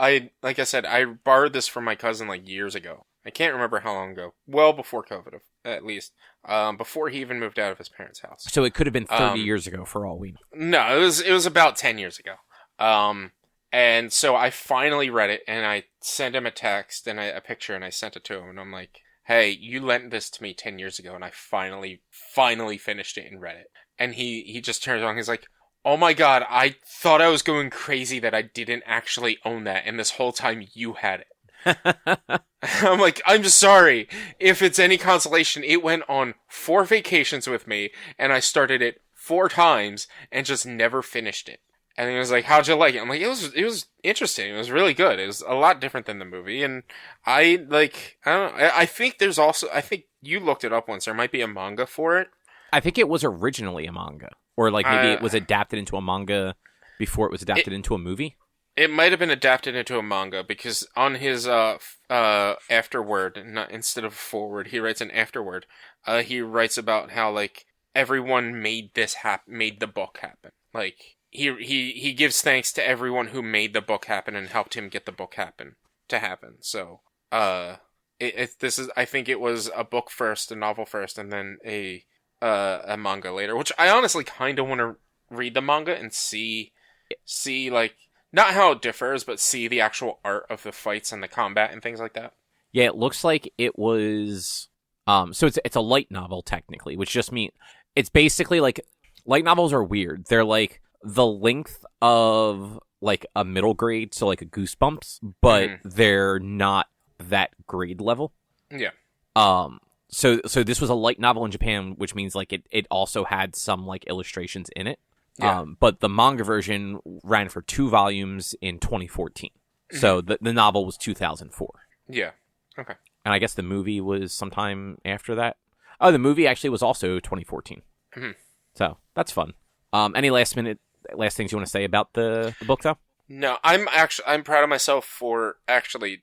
like I said, I borrowed this from my cousin years ago. I can't remember how long ago. Well before COVID, at least. Before he even moved out of his parents' house. So it could have been 30 years ago for all we know. No, it was about 10 years ago. And so I finally read it, and I sent him a text and a picture, and I sent it to him, and I'm like, hey, you lent this to me 10 years ago, and I finally finished it and read it. And he just turns around, he's like, oh my god, I thought I was going crazy that I didn't actually own that, and this whole time you had it. I'm like, I'm sorry. If it's any consolation, it went on 4 vacations with me, and I started it 4 times and just never finished it. And he was like, how'd you like it? I'm like, it was interesting. It was really good. It was a lot different than the movie. And I don't know. I think I think you looked it up once. There might be a manga for it. I think it was originally a manga. Or maybe it was adapted into a manga before it was adapted into a movie. It might have been adapted into a manga, because on his afterword, instead of forward, he writes an afterword. He writes about how everyone made the book happen. He gives thanks to everyone who made the book happen and helped him get the book to happen. So I think it was a book first, a novel first, and then a a manga later, which I honestly kind of want to read the manga and see like not how it differs, but see the actual art of the fights and the combat and things like that. Yeah, it looks like it was. So it's a light novel technically, which just means it's basically like light novels are weird. They're like the length of like a middle grade, so like a Goosebumps, but they're not that grade level. Yeah. So this was a light novel in Japan, which means like it also had some like illustrations in it. Yeah. But the manga version ran for 2 volumes in 2014. So the novel was 2004. Yeah. Okay. And I guess the movie was sometime after that. Oh, the movie actually was also 2014. So that's fun. Any last things you want to say about the book though? No, I'm proud of myself for actually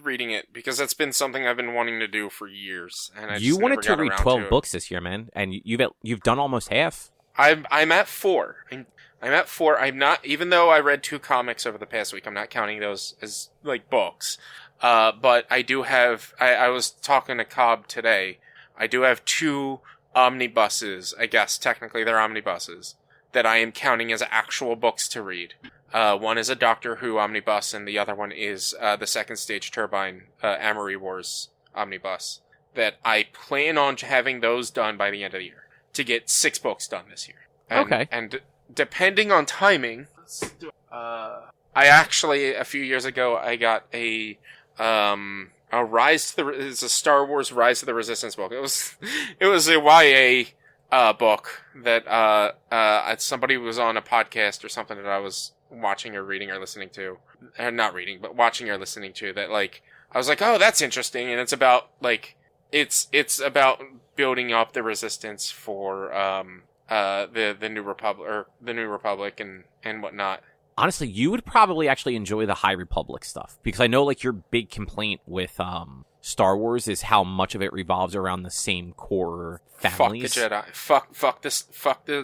reading it, because that's been something I've been wanting to do for years, and you wanted to read 12 books this year, man, and you've done almost half. I'm at 4. I'm at 4. I'm not, even though I read 2 comics over the past week, I'm not counting those as like books. But I do have. I was talking to Cobb today. I do have 2 omnibuses. I guess technically they're omnibuses that I am counting as actual books to read. One is a Doctor Who omnibus, and the other one is the Second Stage Turbine Amory Wars omnibus. That I plan on having those done by the end of the year to get 6 books done this year. Okay. And depending on timing, I actually a few years ago I got a it's a Star Wars Rise to the Resistance book. It was a YA book that somebody was on a podcast or something that I was watching or reading or listening to, not reading, but watching or listening to, that like I was like, oh, that's interesting, and it's about like it's about building up the resistance for the New Republic and whatnot. Honestly, you would probably actually enjoy the High Republic stuff, because I know like your big complaint with Star Wars is how much of it revolves around the same core families. Fuck the Jedi. Fuck the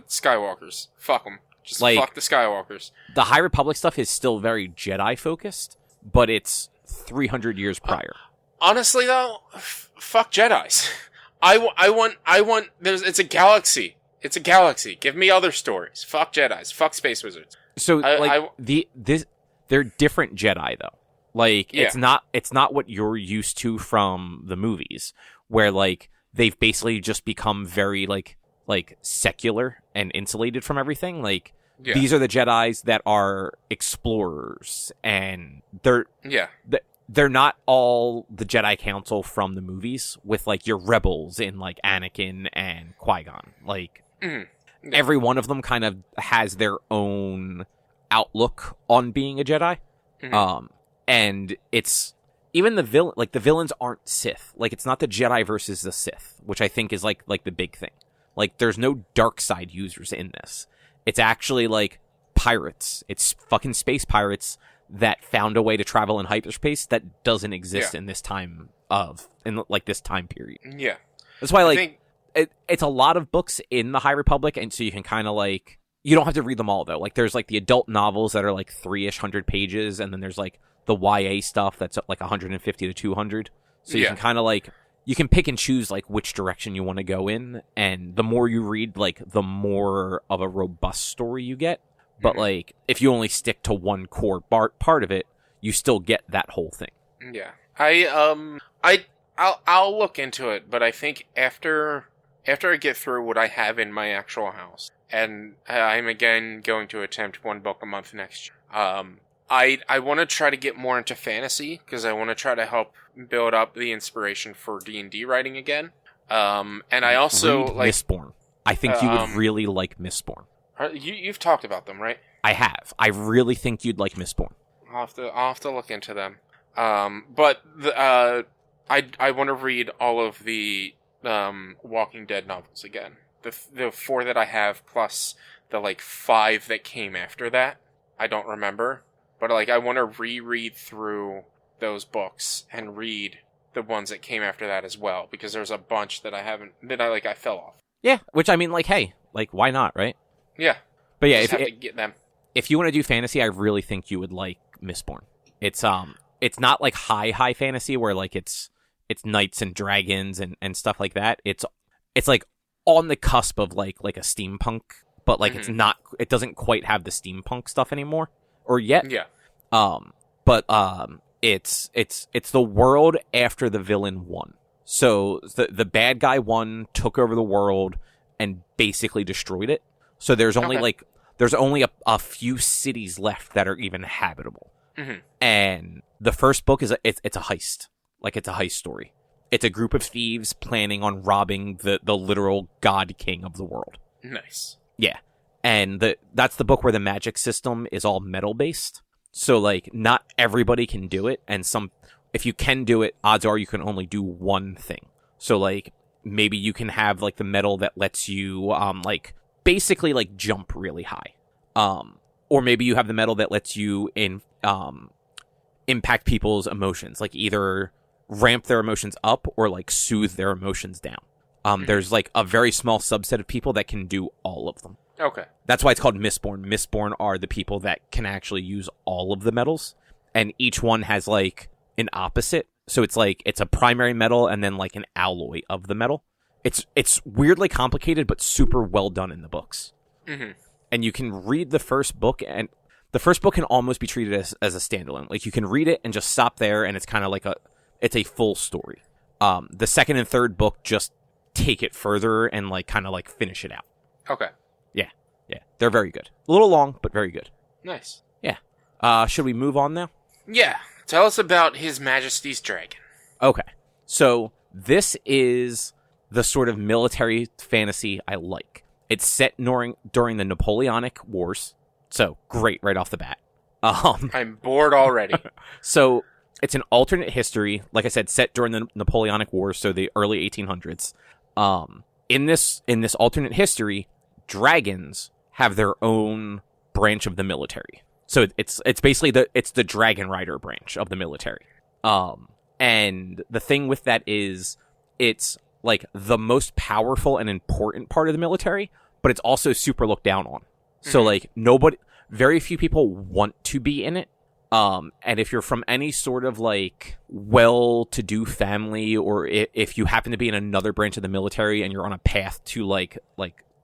Skywalkers. Fuck them. Just like, fuck the Skywalkers. The High Republic stuff is still very Jedi focused, but it's 300 years prior. Honestly, though, fuck Jedis. I want. It's a galaxy. It's a galaxy. Give me other stories. Fuck Jedis. Fuck space wizards. So they're different Jedi though. Like it's not what you're used to from the movies, where like they've basically just become very like secular and insulated from everything. Like these are the Jedis that are explorers, and they're not all the Jedi Council from the movies with like your rebels in like Anakin and Qui-Gon. Like every one of them kind of has their own outlook on being a Jedi. And it's even the villains aren't Sith. Like it's not the Jedi versus the Sith, which I think is like the big thing. Like there's no dark side users in this. It's actually like pirates. It's fucking space pirates that found a way to travel in hyperspace that doesn't exist in this time this time period. Yeah. That's why it's a lot of books in the High Republic, and so you can kind of like, you don't have to read them all though. Like there's like the adult novels that are like 300 pages, and then there's like the YA stuff that's like 150 to 200. So you can kind of like, you can pick and choose like which direction you want to go in, and the more you read, like the more of a robust story you get. But like if you only stick to one core part of it, you still get that whole thing. Yeah. I'll look into it, but I think after I get through what I have in my actual house, and I'm again going to attempt 1 book a month next year. I want to try to get more into fantasy, because I want to try to help build up the inspiration for D&D writing again. And I also read Mistborn. I think you would really like Mistborn. You've talked about them, right? I have. I really think you'd like Mistborn. I'll have to look into them. But I want to read all of the Walking Dead novels again. The 4 that I have, plus the like 5 that came after that. I don't remember, but like I want to reread through those books and read the ones that came after that as well, because there's a bunch that I fell off. Yeah, which I mean, like, hey, like why not, right? Yeah, but yeah, have to get them. If you want to do fantasy, I really think you would like Mistborn. It's not like high fantasy where like it's knights and dragons and stuff like that. It's like on the cusp of like a steampunk, but like it's not. It doesn't quite have the steampunk stuff anymore or yet. Yeah. It's the world after the villain won. So the bad guy won, took over the world, and basically destroyed it. So there's only a few cities left that are even habitable. Mm-hmm. And the first book is it's a heist. Like, it's a heist story. It's a group of thieves planning on robbing the literal god king of the world. Nice. Yeah. And that's the book where the magic system is all metal based. So like not everybody can do it, and if you can do it, odds are you can only do one thing. So like maybe you can have like the metal that lets you like basically like jump really high. Or maybe you have the metal that lets you impact people's emotions, like either ramp their emotions up or like soothe their emotions down. There's like a very small subset of people that can do all of them. Okay. That's why it's called Mistborn. Mistborn are the people that can actually use all of the metals, and each one has like an opposite. So it's like it's a primary metal and then like an alloy of the metal. It's weirdly complicated, but super well done in the books. Mm-hmm. And you can read the first book, and the first book can almost be treated as a standalone. Like you can read it and just stop there, and it's kind of like it's a full story. The second and third book just take it further and like kind of like finish it out. Okay. Yeah, they're very good. A little long, but very good. Nice. Yeah. Should we move on now? Yeah. Tell us about His Majesty's Dragon. Okay. So this is the sort of military fantasy I like. It's set during the Napoleonic Wars. So great right off the bat. I'm bored already. So it's an alternate history, like I said, set during the Napoleonic Wars, so the early 1800s. In this alternate history, dragons have their own branch of the military. So it's basically the dragon rider branch of the military. And the thing with that is it's like the most powerful and important part of the military, but it's also super looked down on. So like very few people want to be in it. And if you're from any sort of like well-to-do family, or if you happen to be in another branch of the military and you're on a path to like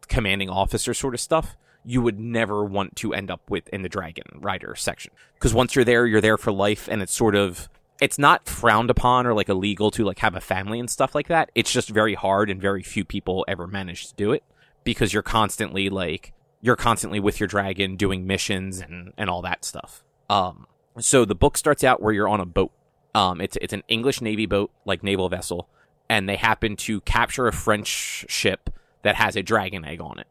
commanding officer sort of stuff, you would never want to end up in the Dragon Rider section. Because once you're there for life, and it's not frowned upon or like illegal to like have a family and stuff like that. It's just very hard, and very few people ever manage to do it, because you're constantly with your dragon doing missions and all that stuff. So the book starts out where you're on a boat. It's an English Navy boat, like naval vessel, and they happen to capture a French ship that has a dragon egg on it.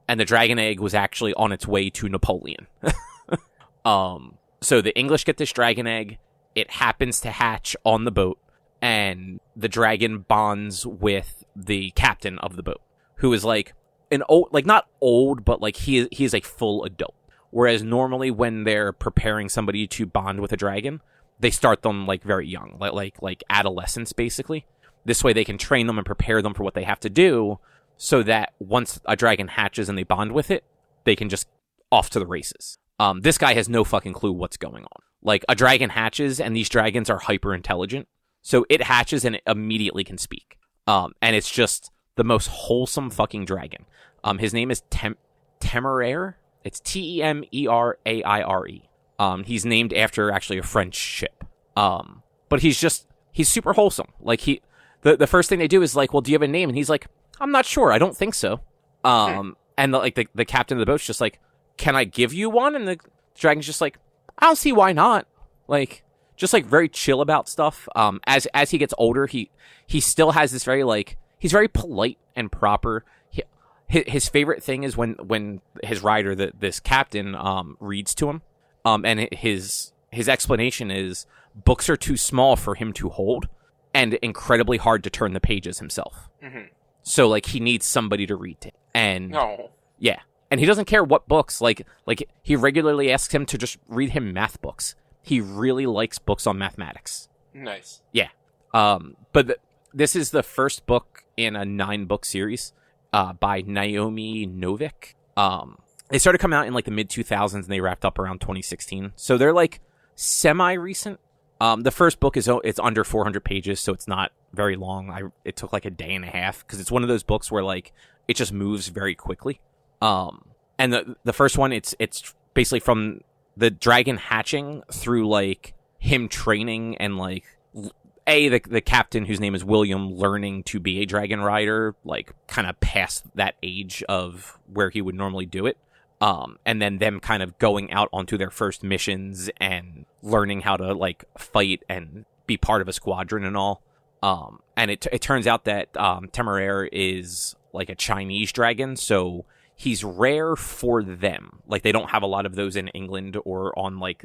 And the dragon egg was actually on its way to Napoleon. So the English get this dragon egg. It happens to hatch on the boat, and the dragon bonds with the captain of the boat, who is like an old, like not old, but like he is a full adult. Whereas normally when they're preparing somebody to bond with a dragon, they start them like very young, like adolescents basically. This way they can train them and prepare them for what they have to do, so that once a dragon hatches and they bond with it, they can just off to the races. This guy has no fucking clue what's going on. Like, a dragon hatches, and these dragons are hyper intelligent, so it hatches and it immediately can speak. And it's just the most wholesome fucking dragon. His name is Temeraire. It's Temeraire. He's named after actually a French ship. But he's super wholesome. Like, the first thing they do is like, well, do you have a name? And he's like, I'm not sure. I don't think so. And the captain of the boat's just like, can I give you one? And the dragon's just like, I don't see why not. Like, just like very chill about stuff. As he gets older, he still has this very like, he's very polite and proper. His favorite thing is when his rider, this captain, reads to him. And his explanation is books are too small for him to hold and incredibly hard to turn the pages himself. Mm-hmm. So like he needs somebody to read to him. And yeah. And he doesn't care what books, like he regularly asks him to just read him math books. He really likes books on mathematics. Nice. Yeah. But this is the first book in a 9-book series by Naomi Novik. They started coming out in like the mid 2000s and they wrapped up around 2016. So they're like semi-recent. The first book it's under 400 pages, so it's not very long. It took like a day and a half because it's one of those books where like it just moves very quickly. And the first one, it's basically from the dragon hatching through like him training and like the captain, whose name is William, learning to be a dragon rider, like kind of past that age of where he would normally do it. And then them kind of going out onto their first missions and learning how to like fight and be part of a squadron and all. And it turns out that Temeraire is like a Chinese dragon, so he's rare for them. Like they don't have a lot of those in England or on like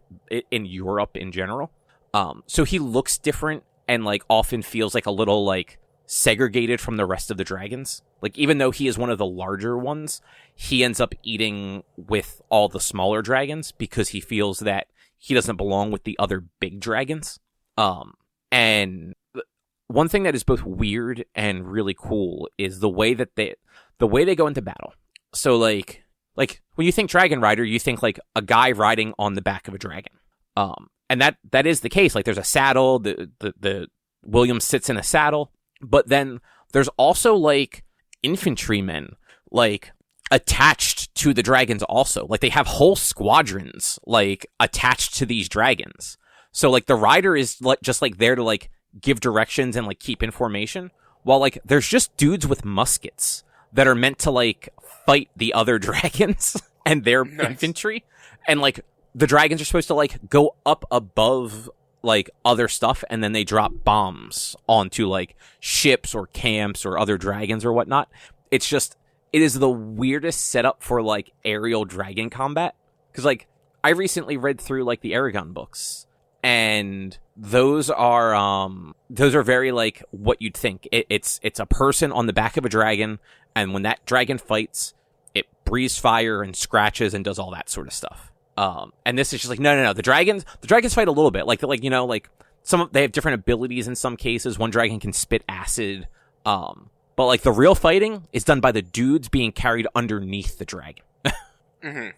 in Europe in general. So he looks different and like often feels like a little like segregated from the rest of the dragons. Like even though he is one of the larger ones, he ends up eating with all the smaller dragons because he feels that he doesn't belong with the other big dragons. And one thing that is both weird and really cool is the way they go into battle. So like when you think Dragon Rider, you think like a guy riding on the back of a dragon. And that is the case. Like there's a saddle, the William sits in a saddle, but then there's also like infantrymen like attached to the dragons also. Like they have whole squadrons like attached to these dragons. So like the rider is like just like there to like give directions and like keep in formation, while like there's just dudes with muskets that are meant to like fight the other dragons and their infantry. And like the dragons are supposed to like go up above like other stuff, and then they drop bombs onto like ships or camps or other dragons or whatnot. It is the weirdest setup for like aerial dragon combat. Cause like I recently read through like the Aragon books, and those are very like what you'd think. It's a person on the back of a dragon, and when that dragon fights, it breathes fire and scratches and does all that sort of stuff. And this is just like, no. The dragons fight a little bit. Like you know, like they have different abilities in some cases. One dragon can spit acid. But like the real fighting is done by the dudes being carried underneath the dragon. Mm-hmm.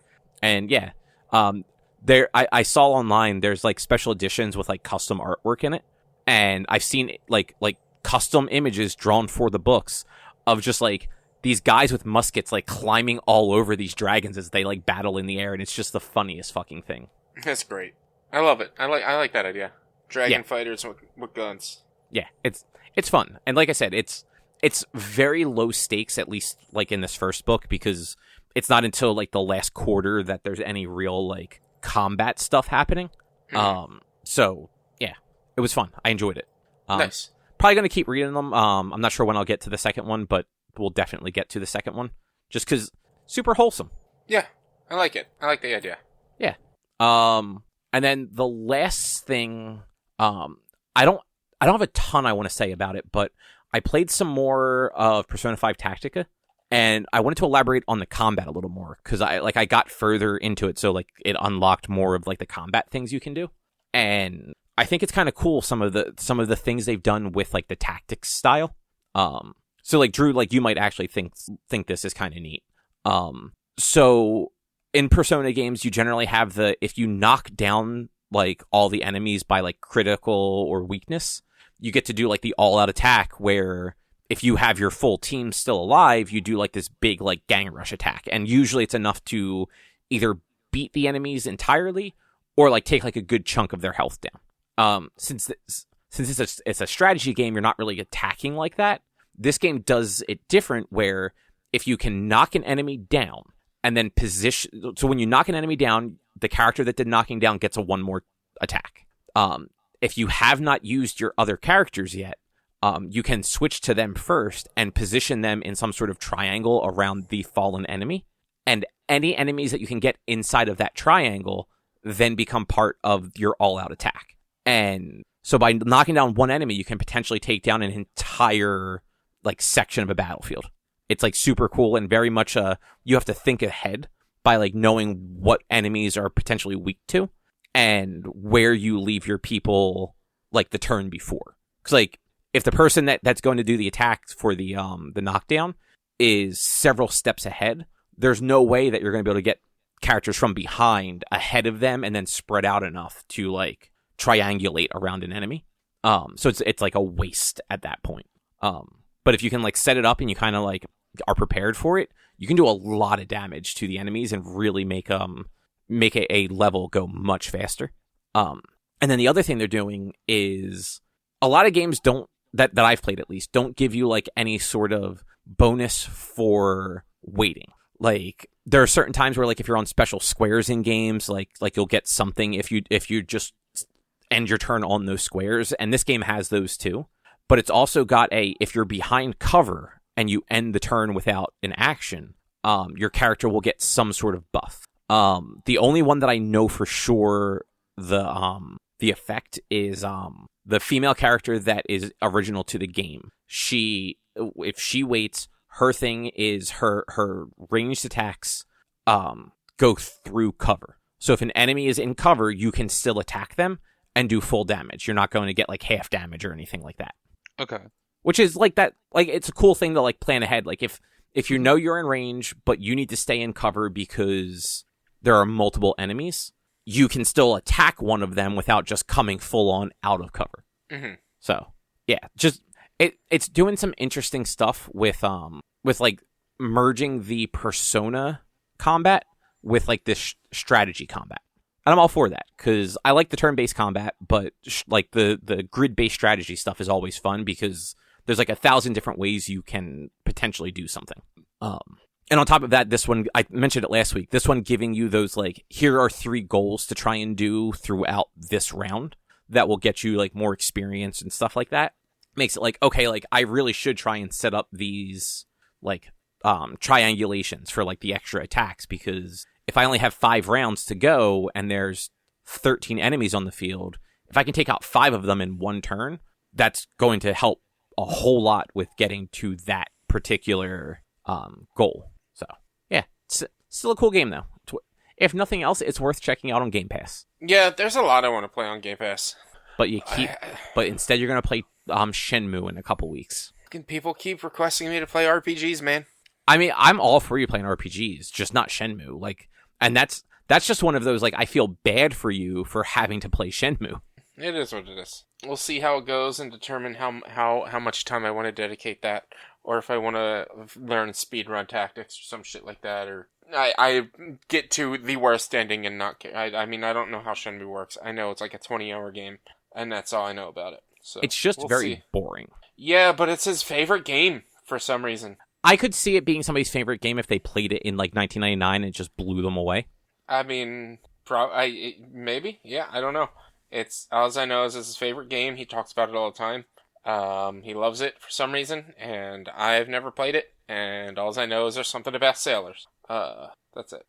And yeah, I saw online there's like special editions with like custom artwork in it, and I've seen like custom images drawn for the books of just like these guys with muskets like climbing all over these dragons as they like battle in the air, and it's just the funniest fucking thing. That's great. I love it. I like that idea. Dragon fighters with guns. Yeah, it's fun, and like I said, it's very low stakes, at least like in this first book, because it's not until like the last quarter that there's any real like combat stuff happening. Mm-hmm. So yeah, it was fun. I enjoyed it. Nice. Probably gonna keep reading them. I'm not sure when I'll get to the second one, but we'll definitely get to the second one, just because super wholesome. Yeah, I like it. I like the idea. Yeah. And then the last thing, I don't have a ton I want to say about it, but I played some more of Persona 5 Tactica, and I wanted to elaborate on the combat a little more, because I got further into it, so like it unlocked more of like the combat things you can do, and I think it's kind of cool some of the things they've done with like the tactics style. So like Drew, like you might actually think this is kind of neat. So in Persona games, you generally have if you knock down like all the enemies by like critical or weakness, you get to do like the all-out attack, where if you have your full team still alive, you do like this big like gang rush attack, and usually it's enough to either beat the enemies entirely or like take like a good chunk of their health down. Since it's a strategy game, you're not really attacking like that. This game does it different, where if you can knock an enemy down and then position, so when you knock an enemy down, the character that did knocking down gets a one more attack. If you have not used your other characters yet, you can switch to them first and position them in some sort of triangle around the fallen enemy, and any enemies that you can get inside of that triangle then become part of your all-out attack. And so by knocking down one enemy, you can potentially take down an entire like section of a battlefield. It's like super cool, and very much you have to think ahead by like knowing what enemies are potentially weak to and where you leave your people like the turn before. Because like if the person that's going to do the attack for the knockdown is several steps ahead, there's no way that you're going to be able to get characters from behind ahead of them and then spread out enough to like triangulate around an enemy. So it's like a waste at that point. But if you can like set it up and you kind of like are prepared for it, you can do a lot of damage to the enemies and really make a level go much faster. And then the other thing they're doing is a lot of games that I've played at least don't give you like any sort of bonus for waiting. Like there are certain times where like if you're on special squares in games, like you'll get something if you just end your turn on those squares, and this game has those too. But it's also got if you're behind cover and you end the turn without an action, your character will get some sort of buff. The only one that I know for sure the effect is the female character that is original to the game. If she waits, her thing is her ranged attacks go through cover. So if an enemy is in cover, you can still attack them and do full damage. You're not going to get like half damage or anything like that. Okay. Which is like that, like it's a cool thing to like plan ahead. Like if you know you're in range, but you need to stay in cover because there are multiple enemies, you can still attack one of them without just coming full on out of cover. Mm-hmm. So yeah, just it's doing some interesting stuff with like merging the persona combat with like this strategy combat. And I'm all for that, because I like the turn-based combat, but like the grid-based strategy stuff is always fun, because there's like 1,000 different ways you can potentially do something. And on top of that, this one, I mentioned it last week, this one giving you those like, here are 3 goals to try and do throughout this round that will get you like more experience and stuff like that. Makes it like, okay, like I really should try and set up these like triangulations for like the extra attacks, because if I only have 5 rounds to go and there's 13 enemies on the field, if I can take out 5 of them in one turn, that's going to help a whole lot with getting to that particular goal. So, yeah, it's still a cool game, though. If nothing else, it's worth checking out on Game Pass. Yeah, there's a lot I want to play on Game Pass. But but instead you're going to play Shenmue in a couple weeks. People keep requesting me to play RPGs, man. I mean, I'm all for you playing RPGs, just not Shenmue. Like, and that's just one of those, like, I feel bad for you for having to play Shenmue. It is what it is. We'll see how it goes and determine how much time I want to dedicate that, or if I want to learn speedrun tactics or some shit like that, or I get to the worst ending and not care. I mean, I don't know how Shenmue works. I know it's like a 20-hour game, and that's all I know about it. So it's just very boring. Yeah, but it's his favorite game for some reason. I could see it being somebody's favorite game if they played it in like 1999 and it just blew them away. I mean, maybe. Yeah, I don't know. It's all I know is it's his favorite game. He talks about it all the time. He loves it for some reason, and I've never played it. And all I know is there's something about sailors. That's it.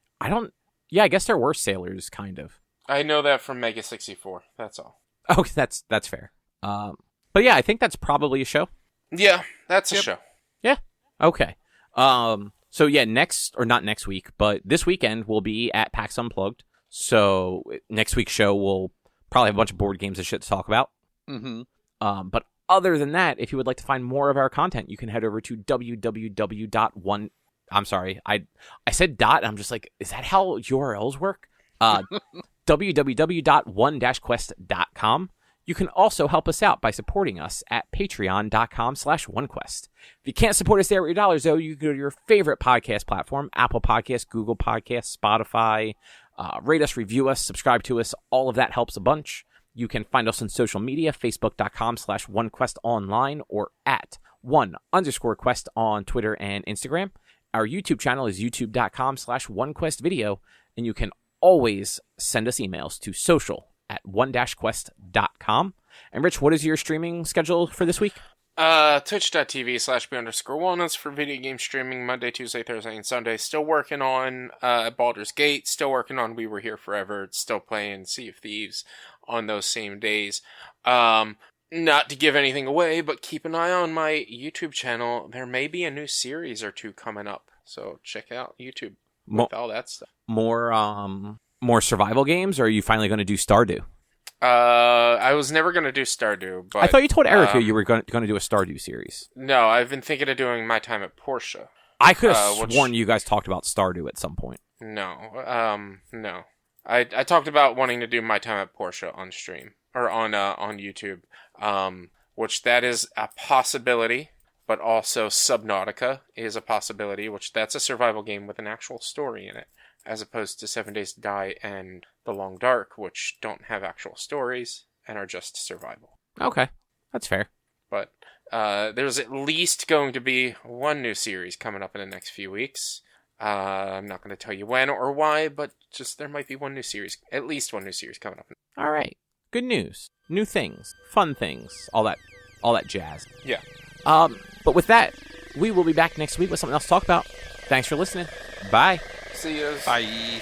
Yeah, I guess there were sailors, kind of. I know that from Mega 64. That's all. Oh, that's fair. But yeah, I think that's probably a show. Yeah, that's a show. Yeah. Okay. So yeah, not next week, but this weekend we'll be at PAX Unplugged. So next week's show will probably have a bunch of board games and shit to talk about. Mm-hmm. But other than that, if you would like to find more of our content, you can head over to www.one. I'm sorry, I said dot. And I'm just like, is that how URLs work? www.one-quest.com. You can also help us out by supporting us at patreon.com/onequest. If you can't support us there with your dollars, though, you can go to your favorite podcast platform, Apple Podcasts, Google Podcasts, Spotify. Rate us, review us, subscribe to us. All of that helps a bunch. You can find us on social media, facebook.com/onequestonline or at @1_quest on Twitter and Instagram. Our YouTube channel is youtube.com/onequestvideo, and you can always send us emails to social@one-quest.com. And Rich, what is your streaming schedule for this week? Twitch.tv/b_walnuts for video game streaming Monday, Tuesday, Thursday, and Sunday. Still working on Baldur's Gate. Still working on We Were Here Forever. Still playing Sea of Thieves on those same days. Not to give anything away, but keep an eye on my YouTube channel. There may be a new series or 2 coming up. So check out YouTube with all that stuff. More survival games, or are you finally going to do Stardew? I was never going to do Stardew, but... I thought you told Erica you were going to do a Stardew series. No, I've been thinking of doing My Time at Portia. I could have sworn you guys talked about Stardew at some point. No, no. I talked about wanting to do My Time at Portia on stream, or on YouTube, which that is a possibility. But also Subnautica is a possibility, which that's a survival game with an actual story in it, as opposed to 7 Days to Die and The Long Dark, which don't have actual stories and are just survival. Okay, that's fair. But there's at least going to be one new series coming up in the next few weeks. I'm not going to tell you when or why, but just there might be one new series, at least one new series coming up. All right, good news, new things, fun things, all that jazz. Yeah. But with that, we will be back next week with something else to talk about. Thanks for listening. Bye. See you. Bye.